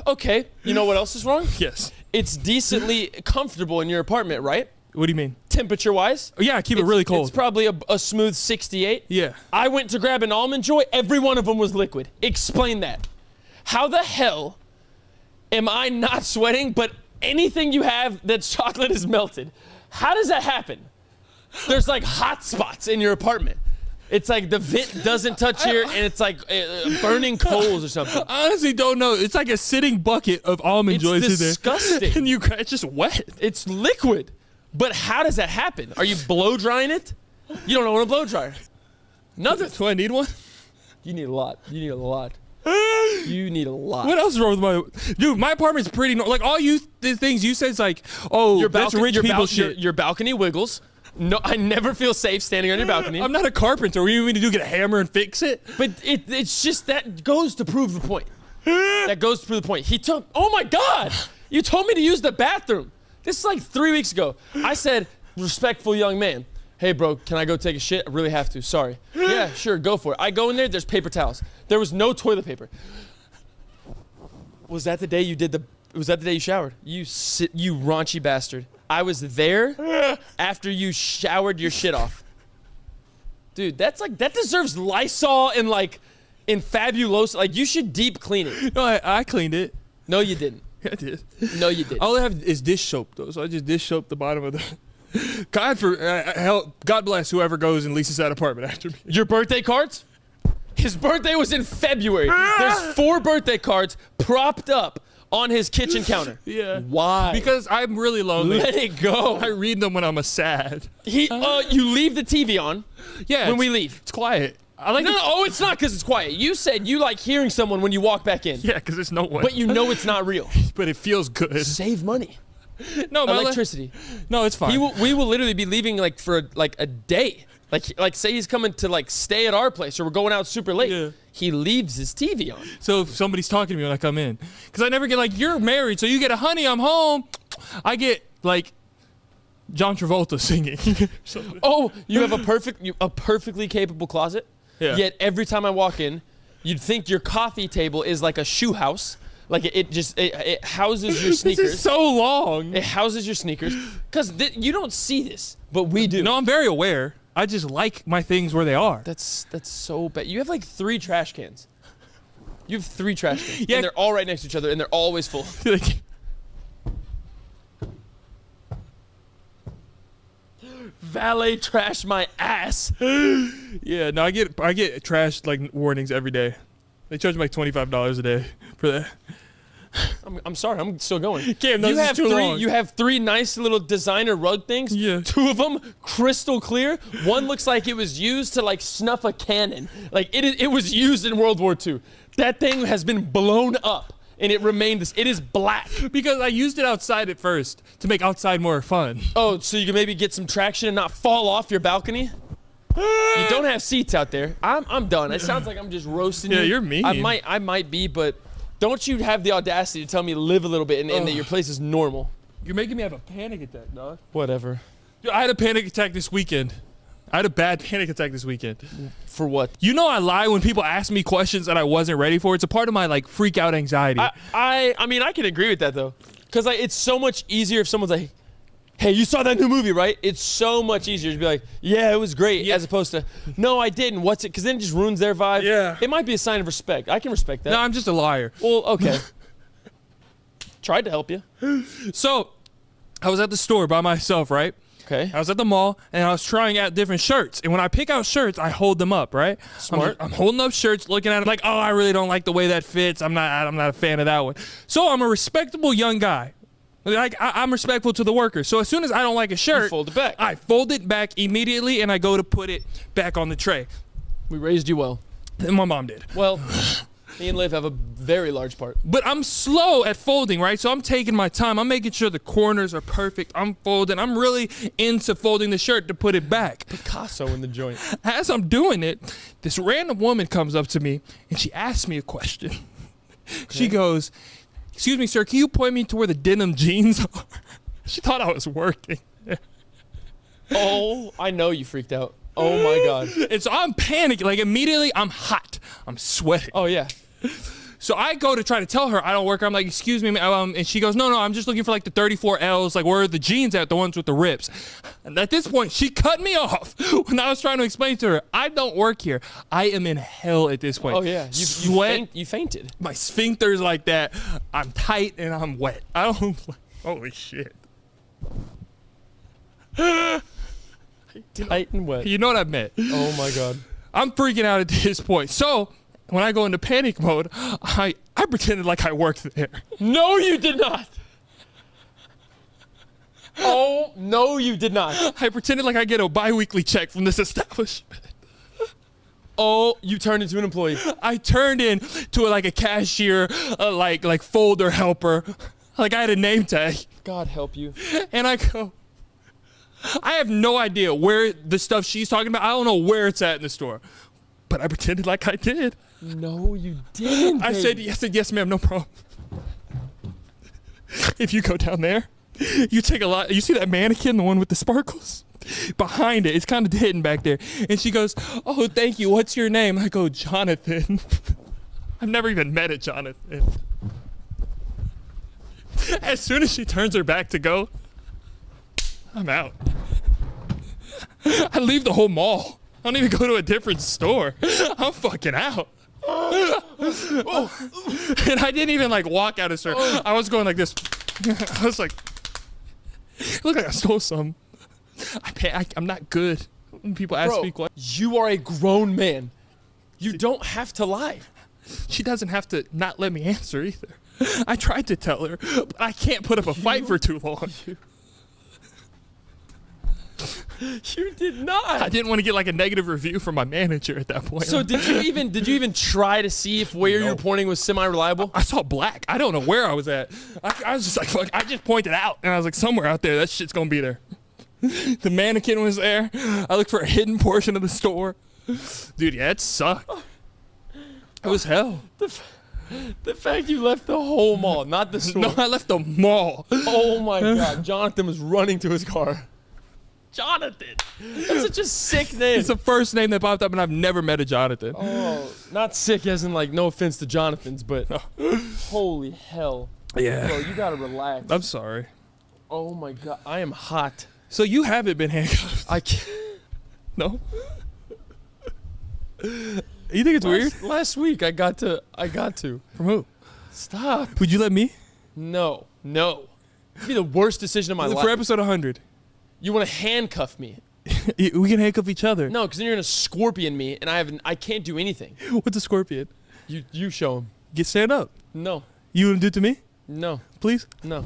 Okay, you know what else is wrong?
Yes.
It's decently comfortable in your apartment, right?
What do you mean?
Temperature-wise?
Oh, yeah, keep it really cold.
It's probably a smooth 68.
Yeah.
I went to grab an Almond Joy. Every one of them was liquid. Explain that. How the hell am I not sweating, but anything you have that's chocolate is melted? How does that happen? There's hot spots in your apartment. It's the vent doesn't touch here, and it's burning coals or something.
I honestly don't know. It's like a sitting bucket of almond joys in there.
It's disgusting.
And it's just wet.
It's liquid. But how does that happen? Are you blow drying it? You don't own a blow dryer. Nothing.
Do I need one?
You need a lot. You need a lot. You need a lot.
What else is wrong with my... Dude, my apartment's pretty... the things you said is that's rich people shit.
Your balcony wiggles. No, I never feel safe standing on your balcony.
I'm not a carpenter. What do you mean to do? Get a hammer and fix it?
But it's just that goes to prove the point. That goes to prove the point. Oh my God! You told me to use the bathroom. This is 3 weeks ago. I said, respectful young man, Hey, bro, can I go take a shit? I really have to. Sorry. Yeah, sure, go for it. I go in there. There's paper towels. There was no toilet paper. Was that the day you did Was that the day you showered? You raunchy bastard. I was there after you showered your shit off. Dude, that deserves Lysol and in Fabuloso. Like, you should deep clean it.
No, I cleaned it.
No, you didn't.
I did.
No, you didn't.
All I have is dish soap though, so I just dish soap the bottom of the. God bless whoever goes and leases that apartment after me.
Your birthday cards? His birthday was in February. There's 4 birthday cards propped up on his kitchen counter.
Yeah.
Why?
Because I'm really lonely.
Let it go.
I read them when I'm sad.
You leave the TV on.
Yeah.
When we leave.
It's quiet. I like.
No, it's not because it's quiet. You said you like hearing someone when you walk back in.
Yeah, because there's no one.
But you know it's not real.
But it feels good.
Save money.
No, but
Electricity.
No, it's fine.
We will literally be leaving for a day. Like say he's coming to stay at our place or we're going out super late.
Yeah.
He leaves his TV on.
So if somebody's talking to me when I come in, because I never get you're married, so you get a honey, I'm home. I get John Travolta singing.
Oh, you have a perfectly capable closet.
Yeah.
Yet every time I walk in, you'd think your coffee table is like a shoe house. Like it houses your sneakers.
This is so long.
It houses your sneakers. Because you don't see this, but we do.
No, I'm very aware. I just like my things where they are.
That's so bad. You have 3 trash cans. You have 3 trash cans.
Yeah.
And they're all right next to each other, and they're always full. Valet trash my ass.
Yeah, no, I get trash warnings every day. They charge me $25 a day for that.
I'm sorry, I'm still going.
Cam, no, this is too long.
You have 3 nice little designer rug things.
Yeah.
2 of them crystal clear. One looks like it was used to snuff a cannon. It was used in World War II. That thing has been blown up and it remained this. It is black.
Because I used it outside at first to make outside more fun.
Oh, so you can maybe get some traction and not fall off your balcony? You don't have seats out there. I'm done. It sounds like I'm just roasting you.
Yeah, you're mean.
I might be, but don't you have the audacity to tell me to live a little bit and that your place is normal?
You're making me have a panic attack, dog.
Whatever.
Dude, I had a panic attack this weekend. I had a bad panic attack this weekend.
For what?
You know I lie when people ask me questions that I wasn't ready for. It's a part of my freak out anxiety.
I mean I can agree with that though, because it's so much easier if someone's like, "Hey, you saw that new movie, right?" It's so much easier to be like, "Yeah, it was great," as opposed to, "No, I didn't. What's it?" Because then it just ruins their vibe.
Yeah.
It might be a sign of respect. I can respect that.
No, I'm just a liar.
Well, okay. Tried to help you.
So, I was at the store by myself, right?
Okay.
I was at the mall and I was trying out different shirts. And when I pick out shirts, I hold them up, right?
Smart.
I'm holding up shirts, looking at them like, oh, I really don't like the way that fits. I'm not a fan of that one. So I'm a respectable young guy. I'm respectful to the workers. So as soon as I don't like a shirt,
You fold it back.
I fold it back immediately and I go to put it back on the tray.
We raised you well.
And my mom did.
Well, me and Liv have a very large part.
But I'm slow at folding, right? So I'm taking my time. I'm making sure the corners are perfect. I'm folding. I'm really into folding the shirt to put it back.
Picasso in the joint.
As I'm doing it, this random woman comes up to me and she asks me a question. She goes, "Excuse me, sir, can you point me to where the denim jeans are?" She thought I was working.
Oh, I know you freaked out. Oh my God.
And so I'm panicking. Immediately, I'm hot. I'm sweating.
Oh yeah.
So I go to try to tell her I don't work. I'm like, "Excuse me," and she goes, no, I'm just looking for the 34Ls, where are the jeans at, the ones with the rips. And at this point, she cut me off when I was trying to explain to her, I don't work here. I am in hell at this point.
Oh yeah. You fainted.
My sphincter's like that. I'm tight and I'm wet. I don't. Holy shit.
Tight and wet.
You know what I meant.
Oh my God.
I'm freaking out at this point. So when I go into panic mode, I pretended like I worked there.
No, you did not. Oh, no, you did not.
I pretended like I get a bi-weekly check from this establishment.
Oh, you turned into an employee.
I turned into a cashier, like folder helper. I had a name tag.
God help you.
And I go, I have no idea where the stuff she's talking about. I don't know where it's at in the store. But I pretended like I did.
No, you didn't.
I said, yes, ma'am, no problem. If you go down there, You take a lot. You see that mannequin, the one with the sparkles? Behind it, it's kind of hidden back there. And she goes, "Oh, thank you. What's your name?" I go, "Jonathan." I've never even met a Jonathan. As soon as she turns her back to go, I'm out. I leave the whole mall. I don't even go to a different store. I'm fucking out. And I didn't even like walk out of store. I was going like this. I was like, look like I stole some. I'm not good when people ask me questions.
You are a grown man. You don't have to lie.
She doesn't have to not let me answer either. I tried to tell her, but I can't put up a fight for too long.
You did not.
I didn't want to get like a negative review from my manager at that point.
So did you even try to see if where you were pointing was semi-reliable?
I saw black. I don't know where I was at. I was just like, fuck. I just pointed out, and I was like, somewhere out there, that shit's gonna be there. The mannequin was there. I looked for a hidden portion of the store. Dude, yeah, it sucked. It was hell.
The fact you left the whole mall, not the store.
No, I left the mall.
Oh my God. Jonathan was running to his car. Jonathan. That's such a sick name.
It's the first name that popped up, and I've never met a Jonathan.
Oh, not sick as in like no offense to Jonathans, but holy hell.
Yeah.
Bro, you gotta relax.
I'm sorry.
Oh my God. I am hot.
So you haven't been handcuffed?
I can't.
No? You think it's weird?
Last week I got to.
From who?
Stop.
Would you let me?
No. It'd be the worst decision of my life.
For episode 100.
You want to handcuff me?
We can handcuff each other.
No, because then you're gonna scorpion me, and I can't do anything.
What's a scorpion?
You show him.
Stand up.
No.
You want to do it to me?
No.
Please?
No.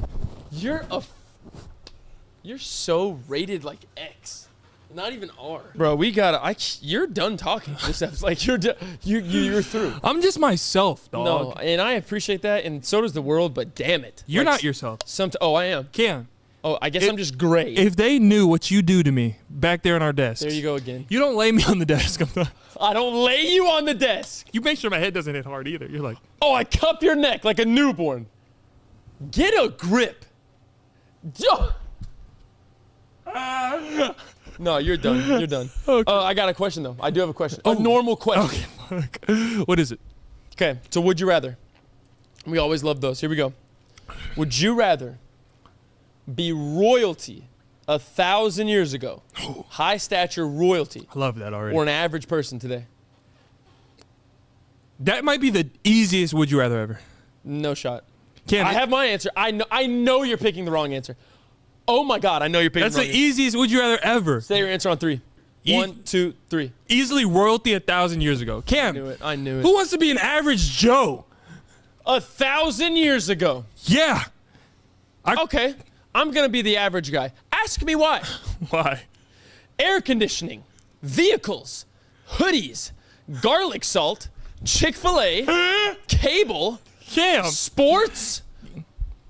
You're so rated like X. Not even R. Bro, we gotta. You're done talking. This episode. Like you're through.
I'm just myself, dog.
No, and I appreciate that, and so does the world. But damn it,
You're not yourself.
Oh, I am.
Cam.
Oh, I guess I'm just gray.
If they knew what you do to me back there on our desk.
There you go again.
You don't lay me on the desk.
I don't lay you on the desk.
You make sure my head doesn't hit hard either. You're like,
oh, I cup your neck like a newborn. Get a grip. No, you're done. You're done.
Okay.
I got a question, though. I do have a question. A normal question.
Okay. What is it?
Okay, so would you rather? We always love those. Here we go. Would you rather be royalty 1,000 years ago, high stature royalty,
I love that already.
or an average person today?
That might be the easiest would you rather ever.
No shot.
Cam,
I have my answer. I know you're picking the wrong answer. Oh my God, I know you're picking
that's
the wrong
the
answer.
easiest would you rather ever.
Say your answer on 3. 1, 2, 3.
Easily royalty 1,000 years ago. Cam,
I knew it.
who wants to be an average Joe?
1,000 years ago.
Yeah.
Okay, I'm going to be the average guy. Ask me why.
Why?
Air conditioning, vehicles, hoodies, garlic salt, Chick-fil-A, cable,
Cam,
sports.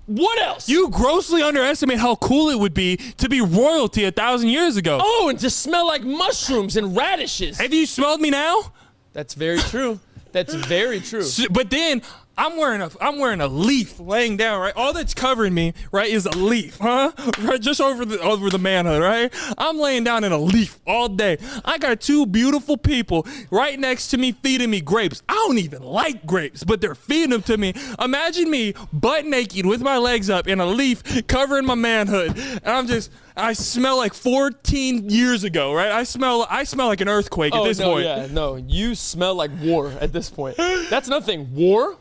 What else?
you grossly underestimate how cool it would be to be royalty 1,000 years ago.
Oh, and to smell like mushrooms and radishes.
Have you smelled me now?
That's very true. That's very true.
But then I'm wearing a leaf laying down, right? All that's covering me, right, is a leaf, huh? Right, just over the manhood, right? I'm laying down in a leaf all day. I got 2 beautiful people right next to me feeding me grapes. I don't even like grapes, but they're feeding them to me. Imagine me butt naked with my legs up in a leaf covering my manhood, and I smell like 14 years ago, right? I smell like an earthquake at this point.
Yeah, no, you smell like war at this point. That's another thing. War?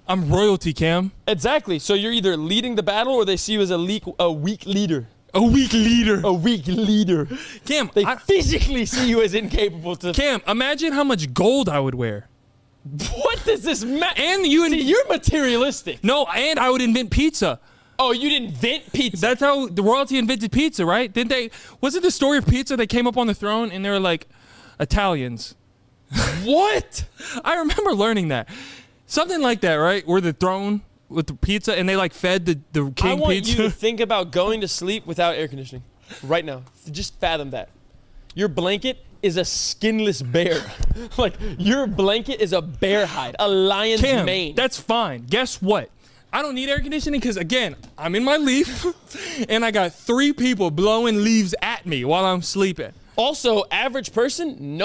I'm royalty, Cam.
Exactly. So you're either leading the battle or they see you as a weak leader.
A weak leader.
A weak leader.
Cam,
They physically see you as incapable to.
Cam, imagine how much gold I would wear.
What does this matter?
And you
See, you're materialistic.
No, and I would invent pizza.
Oh, you didn't invent pizza.
That's how the royalty invented pizza, right? Didn't they? Was it the story of pizza? They came up on the throne and they were like Italians.
What?
I remember learning that. Something like that, right? Where the throne with the pizza and they like fed the king
I want
pizza.
you to think about going to sleep without air conditioning. Right now. Just fathom that. Your blanket is a skinless bear. Like, your blanket is a bear hide, a lion's
Cam,
mane.
that's fine. Guess what? I don't need air conditioning because, again, I'm in my leaf and I got 3 people blowing leaves at me while I'm sleeping.
Also, average person,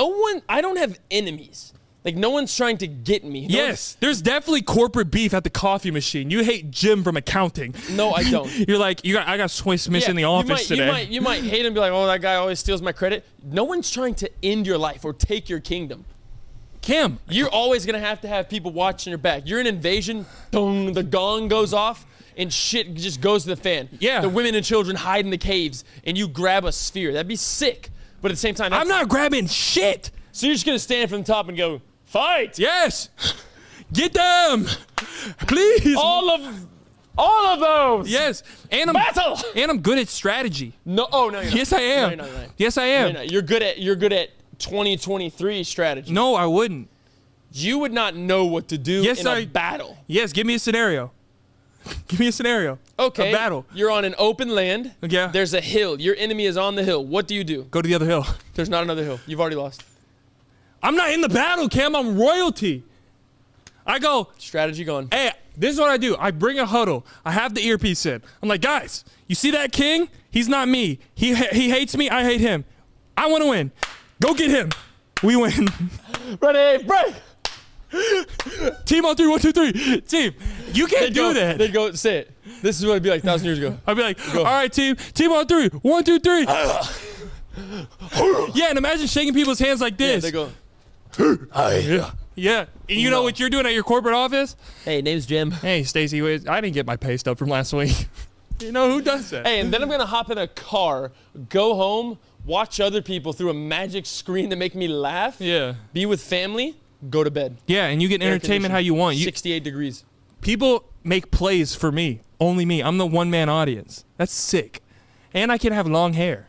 I don't have enemies. Like, no one's trying to get me.
Yes, there's definitely corporate beef at the coffee machine. You hate Jim from accounting.
No, I don't.
You're like, I got Swiss Miss in the office today.
You might hate him and be like, oh, that guy always steals my credit. No one's trying to end your life or take your kingdom.
Kim,
You're always going to have people watching your back. You're an invasion, dong, the gong goes off, and shit just goes to the fan.
Yeah.
The women and children hide in the caves, and you grab a sphere. That'd be sick. But at the same time,
I'm not grabbing shit.
So you're just going to stand from the top and go, fight!
Yes, get them, please.
All of those!
Yes, and
Battle!
I'm good at strategy.
No, oh, no, you're not.
Yes, I am.
No, you're not, you're not.
Yes, I
No,
am.
you're not. You're good at 2023 strategy.
No, I wouldn't.
You would not know what to do in a battle.
Yes, give me a scenario. Give me a scenario.
Okay.
A battle.
You're on an open land.
Yeah.
There's a hill. Your enemy is on the hill. What do you do?
Go to the other hill.
There's not another hill. You've already lost.
I'm not in the battle, Cam. I'm royalty. I go,
Strategy gone.
hey, this is what I do. I bring a huddle. I have the earpiece in. I'm like, guys, you see that king? He's not me. He hates me. I hate him. I want to win. Go get him. We win.
Ready, break!
Team on 3, 1, 2, 3. Team, you can't do that.
They'd go, say it. This is what it'd be like 1,000 years ago.
I'd be like, all right, team on 3, 1, 2, 3. Yeah, and imagine shaking people's hands like
Yeah,
this.
they go,
Yeah. And you know what you're doing at your corporate office?
Hey, name's Jim.
Hey, Stacy, I didn't get my pay stub from last week. You know who does that?
hey, and then I'm going to hop in a car, go home, watch other people through a magic screen to make me laugh,
Yeah.
be with family, go to bed.
Yeah, and you get
Air
entertainment how you want.
68 degrees.
People make plays for me. Only me. I'm the one-man audience. That's sick. And I can have long hair.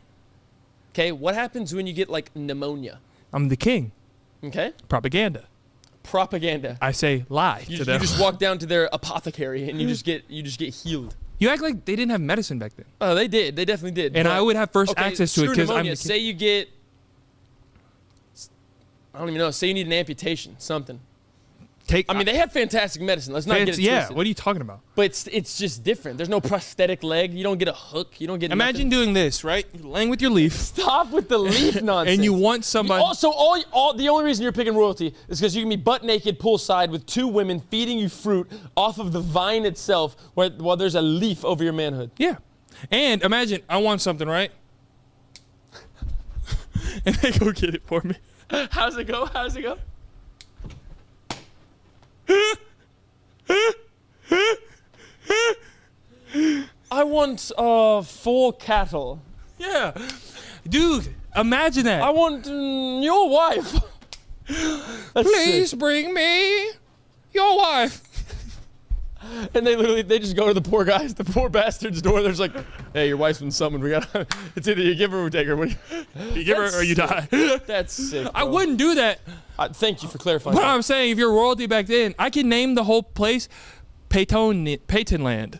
Okay, what happens when you get like pneumonia?
I'm the king.
Okay?
Propaganda.
Propaganda.
I say lie
You
to them.
just walk down to their apothecary and you just get healed.
You act like they didn't have medicine back then.
Oh, they did. They definitely did.
And
But-
I would have first
okay,
access to it
screw
because I'm
pneumonia.
the king.
Say you get, I don't even know. Say you need an amputation, something. I mean, they have fantastic medicine. Let's not get it
yeah,
twisted.
what are you talking about?
But it's just different. There's no prosthetic leg. You don't get a hook. You don't get.
Imagine doing this, right? You're laying with your leaf,
Stop with the leaf nonsense.
and you want somebody.
Also, all the only reason you're picking royalty is because you can be butt naked poolside with 2 women feeding you fruit off of the vine itself, while there's a leaf over your manhood.
Yeah. And imagine I want something, right? And they go get it for me.
How's it go? How's it go? I want 4 cattle.
Yeah. Dude, imagine that.
I want your wife. That's
Please
sick.
bring me your wife.
And they just go to the poor guys, the poor bastard's door. There's like, hey, your wife's been summoned. We got. It's either you give her or take her. What do
You give her or you die.
That's sick.
I
bro.
wouldn't do that.
Thank you for clarifying.
But
that.
I'm saying if you're royalty back then, I can name the whole place Peyton Land.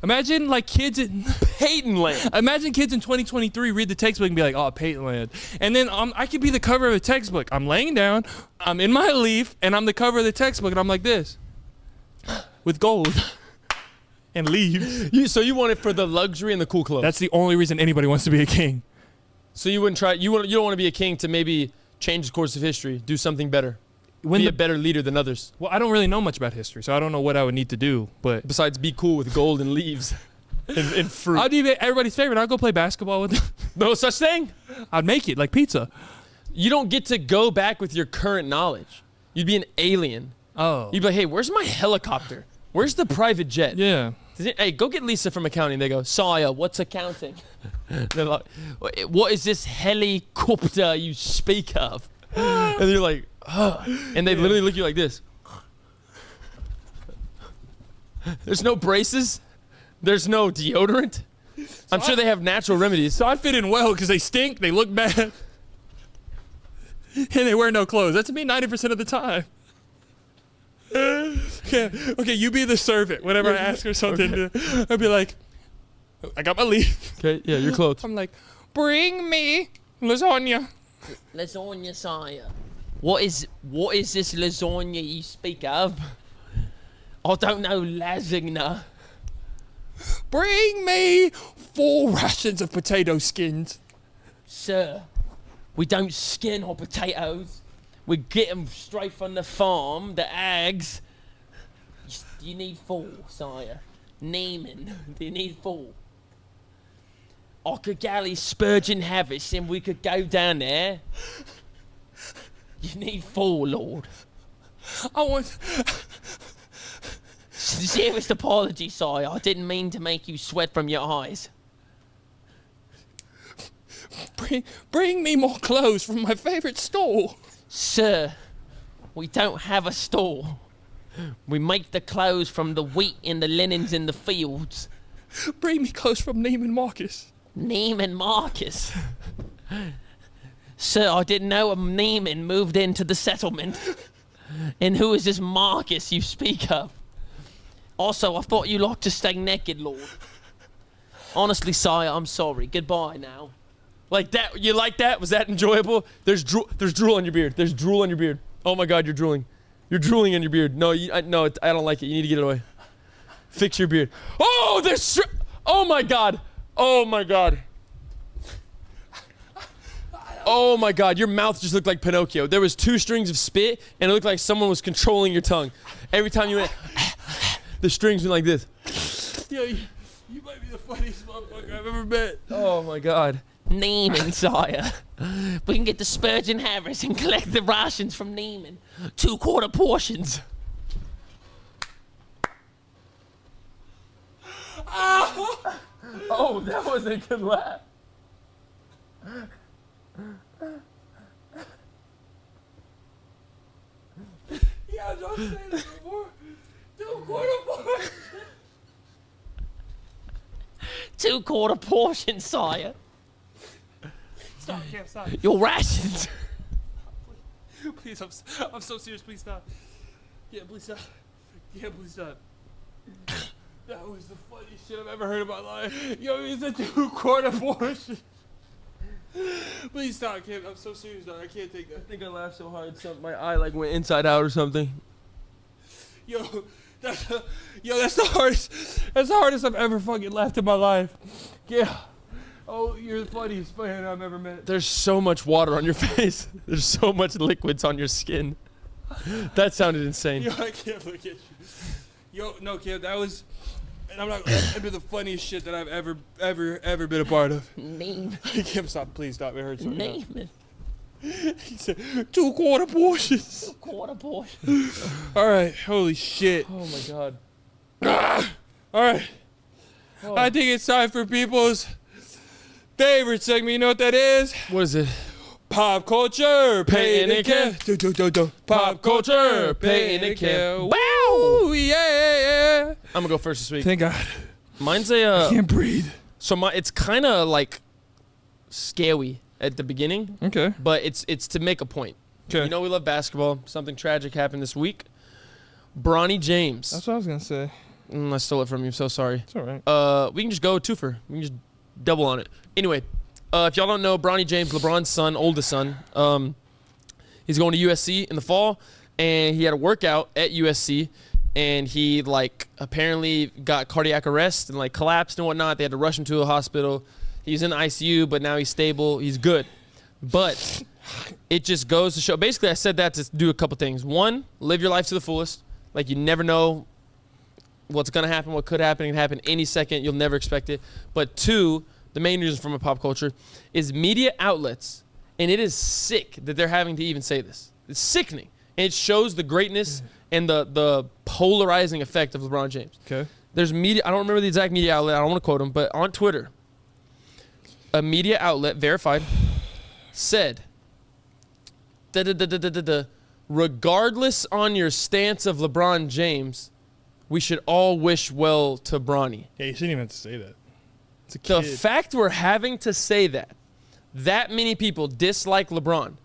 Imagine like kids in
Peyton Land.
Imagine kids in 2023 read the textbook and be like, "Oh, Peyton Land," and then I could be the cover of a textbook. I'm laying down, I'm in my leaf, and I'm the cover of the textbook, and I'm like this, with gold and leaves.
So you want it for the luxury and the cool clothes.
That's the only reason anybody wants to be a king.
So you wouldn't try. You don't want to be a king to maybe change the course of history, do something better,
When
be
the,
a better leader than others.
well, I don't really know much about history, so I don't know what I would need to do. But
Besides, be cool with gold and leaves, and fruit.
I'd be everybody's favorite. I'd go play basketball with them.
No such thing.
I'd make it like pizza.
You don't get to go back with your current knowledge. You'd be an alien.
Oh,
You'd be like, hey, where's my helicopter? Where's the private jet?
yeah.
Hey, go get Lisa from accounting. They go, Sawyer, what's accounting? They're like, what is this helicopter you speak of? And you're like, oh. And they literally look at you like this. There's no braces. There's no deodorant. I'm sure they have natural remedies.
So I fit in well because they stink, they look bad, and they wear no clothes. That's me 90% of the time. Okay, you be the servant. Whenever I ask her something, I'd be like, I got my leaf.
Okay, yeah, you're clothed.
I'm like, bring me lasagna.
Lasagna, sire. What is this lasagna you speak of? I don't know lasagna.
Bring me 4 rations of potato skins.
Sir, we don't skin our potatoes. We get them straight from the farm, the eggs. You need 4, sire. Naming. You need 4. I could galley Spurgeon Harvest and we could go down there. You need 4, Lord.
I want...
Sincerest apology, sire. I didn't mean to make you sweat from your eyes.
Bring me more clothes from my favorite store.
Sir, we don't have a store. We make the clothes from the wheat and the linens in the fields.
Bring me clothes from Neiman Marcus.
Neiman Marcus. Sir, I didn't know a Neiman moved into the settlement. And who is this Marcus you speak of? Also, I thought you liked to stay naked, Lord. Honestly, sire, I'm sorry. Goodbye now.
Like that? You like that? Was that enjoyable? There's drool on your beard. There's drool on your beard. Oh my God, you're drooling. You're drooling on your beard. No, I don't like it. You need to get it away. Fix your beard. Oh, there's. Oh my God. Oh my God. Oh my God, your mouth just looked like Pinocchio. There was 2 strings of spit, and it looked like someone was controlling your tongue. Every time you went, the strings went like this.
Yo, you might be the funniest motherfucker I've ever met.
Oh my God.
Neiman, sire. We can get the Spurgeon Harris and collect the rations from Neiman. 2 quarter portions.
Oh, that was a good laugh.
Yeah, don't say this before. 2 quarter portions.
2 quarter portions, sire.
Stop, Cam, stop.
Your rations.
Please, I'm so serious. Please stop. Yeah, please stop. Yeah, please stop. That was the funniest shit I've ever heard in my life. Yo, it's a 2 quarter portion. Please stop, Cam. I'm so serious, dog. I can't take that.
I think I laughed so hard, my eye like went inside out or something.
Yo, that's the hardest I've ever fucking laughed in my life. Yeah. Oh, you're the funniest man I've ever met.
There's so much water on your face. There's so much liquids on your skin. That sounded insane.
Yo, I can't look at you. Yo, no, Cam, that was, and I'm not, that'd be the funniest shit that I've ever been a part of.
Neiman.
Cam, stop, please stop. It hurts so bad.
Neiman.
He said 2 quarter portions.
2 quarter portions.
All right, holy shit.
Oh my God.
All right, I think it's time for people's favorite segment. You know what that is?
What is it?
Pop culture,
Peyton
Peyton
and
and Kev. Pop culture, Peyton and Kev.
Wow.
Yeah.
I'm gonna go first this week.
Thank God.
Mine's
I can't breathe.
it's kind of like scary at the beginning,
Okay.
but it's to make a point.
Okay.
You know we love basketball. Something tragic happened this week. Bronny James.
That's what I was gonna say.
I stole it from you. So sorry.
It's all right.
We can just go twofer. We can just double on it. Anyway, if y'all don't know, Bronny James, LeBron's son, oldest son, he's going to USC in the fall, and he had a workout at USC, and he apparently got cardiac arrest and collapsed and whatnot. They had to rush him to a hospital. He's in the ICU, but now he's stable. He's good. But it just goes to show. Basically, I said that to do a couple things. One, live your life to the fullest. You never know what's going to happen, what could happen. It can happen any second. You'll never expect it. But 2, the main reason from a pop culture is media outlets, and it is sick that they're having to even say this. It's sickening. And it shows the greatness and the polarizing effect of LeBron James.
Okay.
There's media, I don't remember the exact media outlet, I don't want to quote him, but on Twitter, a media outlet, verified, said, regardless on your stance of LeBron James, we should all wish well to Bronny.
Yeah, you shouldn't even have to say that. It's a kid.
The fact we're having to say that many people dislike LeBron.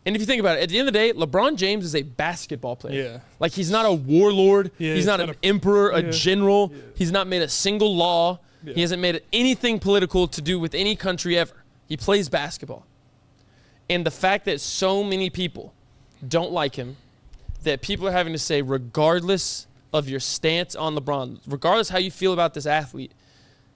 And if you think about it, at the end of the day, LeBron James is a basketball player.
Yeah.
He's not a warlord.
Yeah,
he's not an emperor, a
Yeah.
general.
Yeah.
He's not made a single law.
Yeah.
He hasn't made anything political to do with any country ever. He plays basketball. And the fact that so many people don't like him, that people are having to say, regardless of your stance on LeBron. Regardless how you feel about this athlete,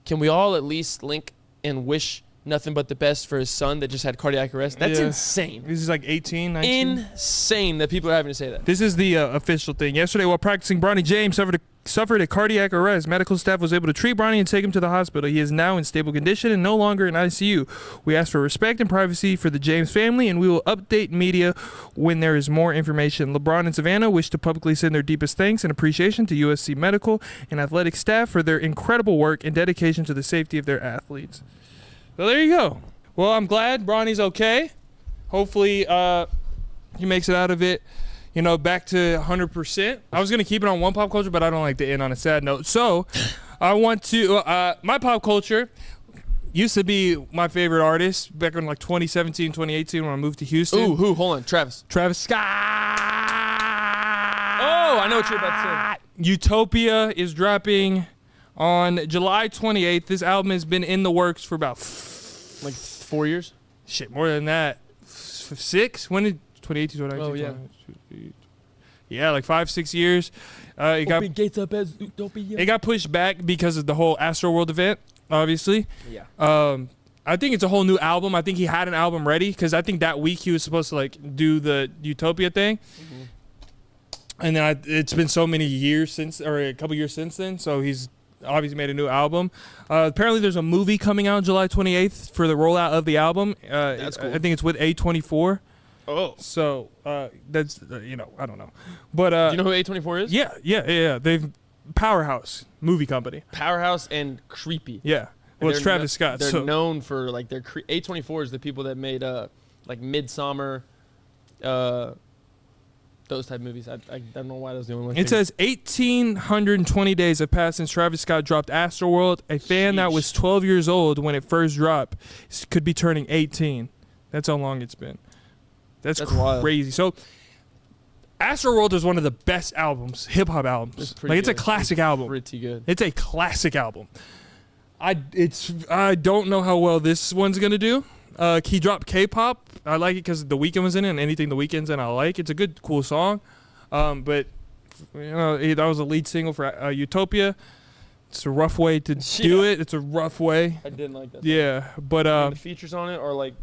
can we all at least link and wish nothing but the best for his son that just had cardiac arrest? That's insane.
This is like 18, 19.
Insane that people are having to say that.
This is the official thing. Yesterday, while practicing, Bronny James suffered a cardiac arrest. Medical staff was able to treat Bronny and take him to the hospital. He is now in stable condition and no longer in ICU. We ask for respect and privacy for the James family, and we will update media when there is more information. LeBron and Savannah wish to publicly send their deepest thanks and appreciation to USC medical and athletic staff for their incredible work and dedication to the safety of their athletes. So there you go. Well, I'm glad Bronny's okay. Hopefully he makes it out of it, back to 100%. I was going to keep it on one pop culture, but I don't like to end on a sad note. So I want to, my pop culture used to be my favorite artist back in like 2017, 2018 when I moved to Houston.
Ooh, who? Hold on. Travis Scott. Oh, I know what you're about to say.
Utopia is dropping on July 28th. This album has been in the works for about
like 4 years.
Shit, more than that. 6? When did 2018? 2019?
Oh yeah.
Yeah, like 5-6 years. It got pushed back because of the whole Astroworld event, obviously.
Yeah.
I think it's a whole new album. I think he had an album ready because I think that week he was supposed to like do the Utopia thing. Mm-hmm. And then it's been so many years since, or a couple years since then, so he's obviously made a new album. Apparently there's a movie coming out July 28th for the rollout of the album.
That's cool.
I think it's with A24.
Oh.
So that's, I don't know. But
do you know who A24 is?
Yeah. They've Powerhouse movie company.
Powerhouse and Creepy.
Yeah. Well, it's Travis Scott.
They're known for like their A24 is the people that made like Midsommar, those type of movies. I don't know why that was the only one.
It says 1,820 days have passed since Travis Scott dropped Astroworld. A fan that was 12 years old when it first dropped could be turning 18. That's how long it's been. That's crazy.
Wild.
So Astroworld is one of the best albums, hip hop albums. It's a classic album.
Pretty good.
It's a classic album. I don't know how well this one's gonna do. He dropped K-pop. I like it because The Weeknd was in it, and anything The Weeknd's in, I like. It's a good, cool song. But that was a lead single for Utopia. It's a rough way to do it. It's a rough way.
I didn't like that.
Yeah, but
the features on it are like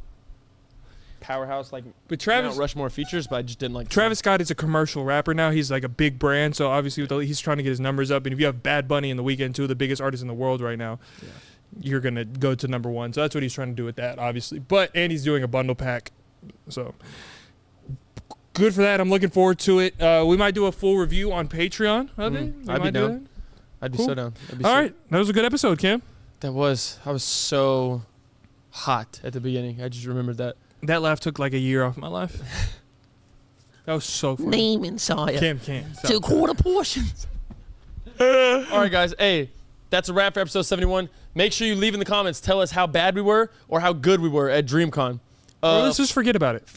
Powerhouse, like
but Travis
Mount Rushmore features, but I just didn't like.
Travis Scott is a commercial rapper now. He's like a big brand, so obviously he's trying to get his numbers up. And if you have Bad Bunny and The Weeknd, two of the biggest artists in the world right now. Yeah. You're going to go to number one. So that's what he's trying to do with that, obviously. And he's doing a bundle pack. So good for that. I'm looking forward to it. We might do a full review on Patreon of it.
I'd be down. I'd be so down.
All right. That was a good episode, Cam.
That was. I was so hot at the beginning. I just remembered that.
That laugh took like a year off my life. That was so funny.
Name inside.
Cam.
2 quarter portions.
All right, guys. Hey. That's a wrap for episode 71. Make sure you leave in the comments. Tell us how bad we were or how good we were at Dreamcon.
Let's just forget about it.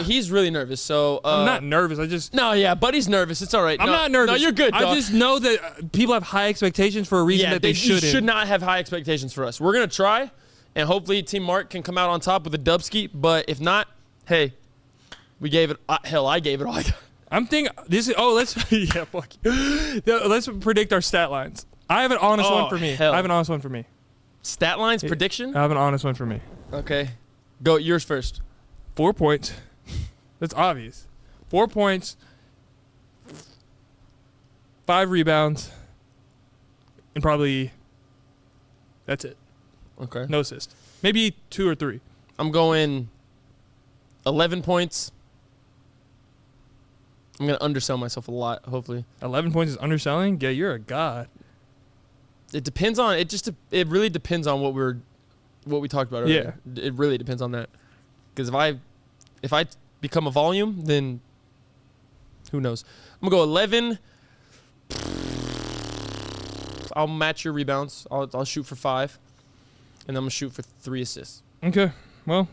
He's really nervous. So
I'm not nervous.
Buddy's nervous. It's all right.
I'm not nervous.
No, you're good, dog.
I just know that people have high expectations for a reason that they shouldn't.
You should not have high expectations for us. We're gonna try, and hopefully Team Mark can come out on top with a dubski. But if not, hey, we gave it. I gave it all I got.
I'm thinking this is. Oh, let's fuck you. Let's predict our stat lines. I have an honest one for me.
Hell.
I have an honest one for me.
Stat lines prediction?
I have an honest one for me.
Okay. Go yours first.
4 points. That's obvious. 4 points. 5 rebounds. And probably that's it.
Okay.
No assist. Maybe 2 or 3.
I'm going 11 points. I'm going to undersell myself a lot, hopefully.
11 points is underselling? Yeah, you're a god.
It depends on it really depends on what we talked about earlier. Yeah. It really depends on that. Because if I become a volume, then who knows? I'm gonna go 11. I'll match your rebounds. I'll shoot for 5, and I'm gonna shoot for 3 assists.
Okay. Well,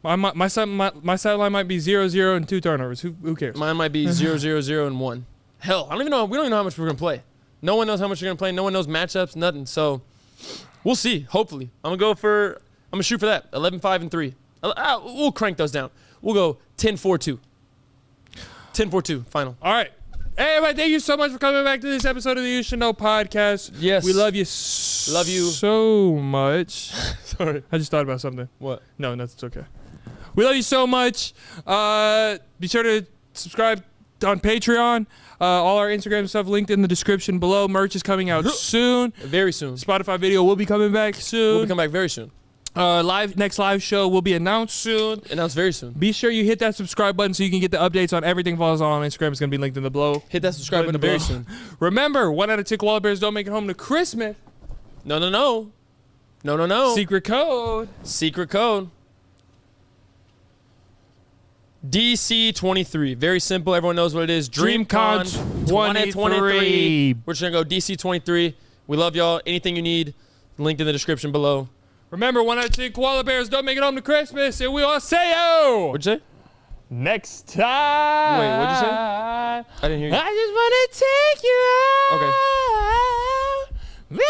my side line might be 0-0 and 2 turnovers. Who cares?
Mine might be 0-0-0 and 1. Hell, I don't even know. We don't even know how much we're gonna play. No one knows how much you're going to play. No one knows matchups, nothing. So we'll see, hopefully. I'm going to shoot for that. 11, 5, and 3. We'll crank those down. We'll go 10, 4, 2. 10, 4, 2, final.
All right. Hey, everybody, thank you so much for coming back to this episode of the You Should Know podcast.
Yes.
We love you.
Love you.
So much.
Sorry.
I just thought about something.
What?
No, that's okay. We love you so much. Be sure to subscribe on Patreon. All our Instagram stuff linked in the description below. Merch is coming out soon.
Very soon.
Spotify video will be coming back soon.
We'll come back very soon.
Next live show will be announced soon.
Announced very soon.
Be sure you hit that subscribe button so you can get the updates on everything follows on Instagram. It's going to be linked in the below.
Hit that subscribe button very soon.
Remember, 1 out of 10 koala bears don't make it home to Christmas.
No.
Secret code.
Secret code. DC23. Very simple. Everyone knows what it is. Dreamcon 2023. We're just going to go DC23. We love y'all. Anything you need, linked in the description below.
Remember, 1 out of 10 koala bears don't make it home to Christmas, and we all say yo.
What'd you say?
Next time.
Wait, what'd you say? I didn't hear you.
I just want to take you out.
Okay.
Okay.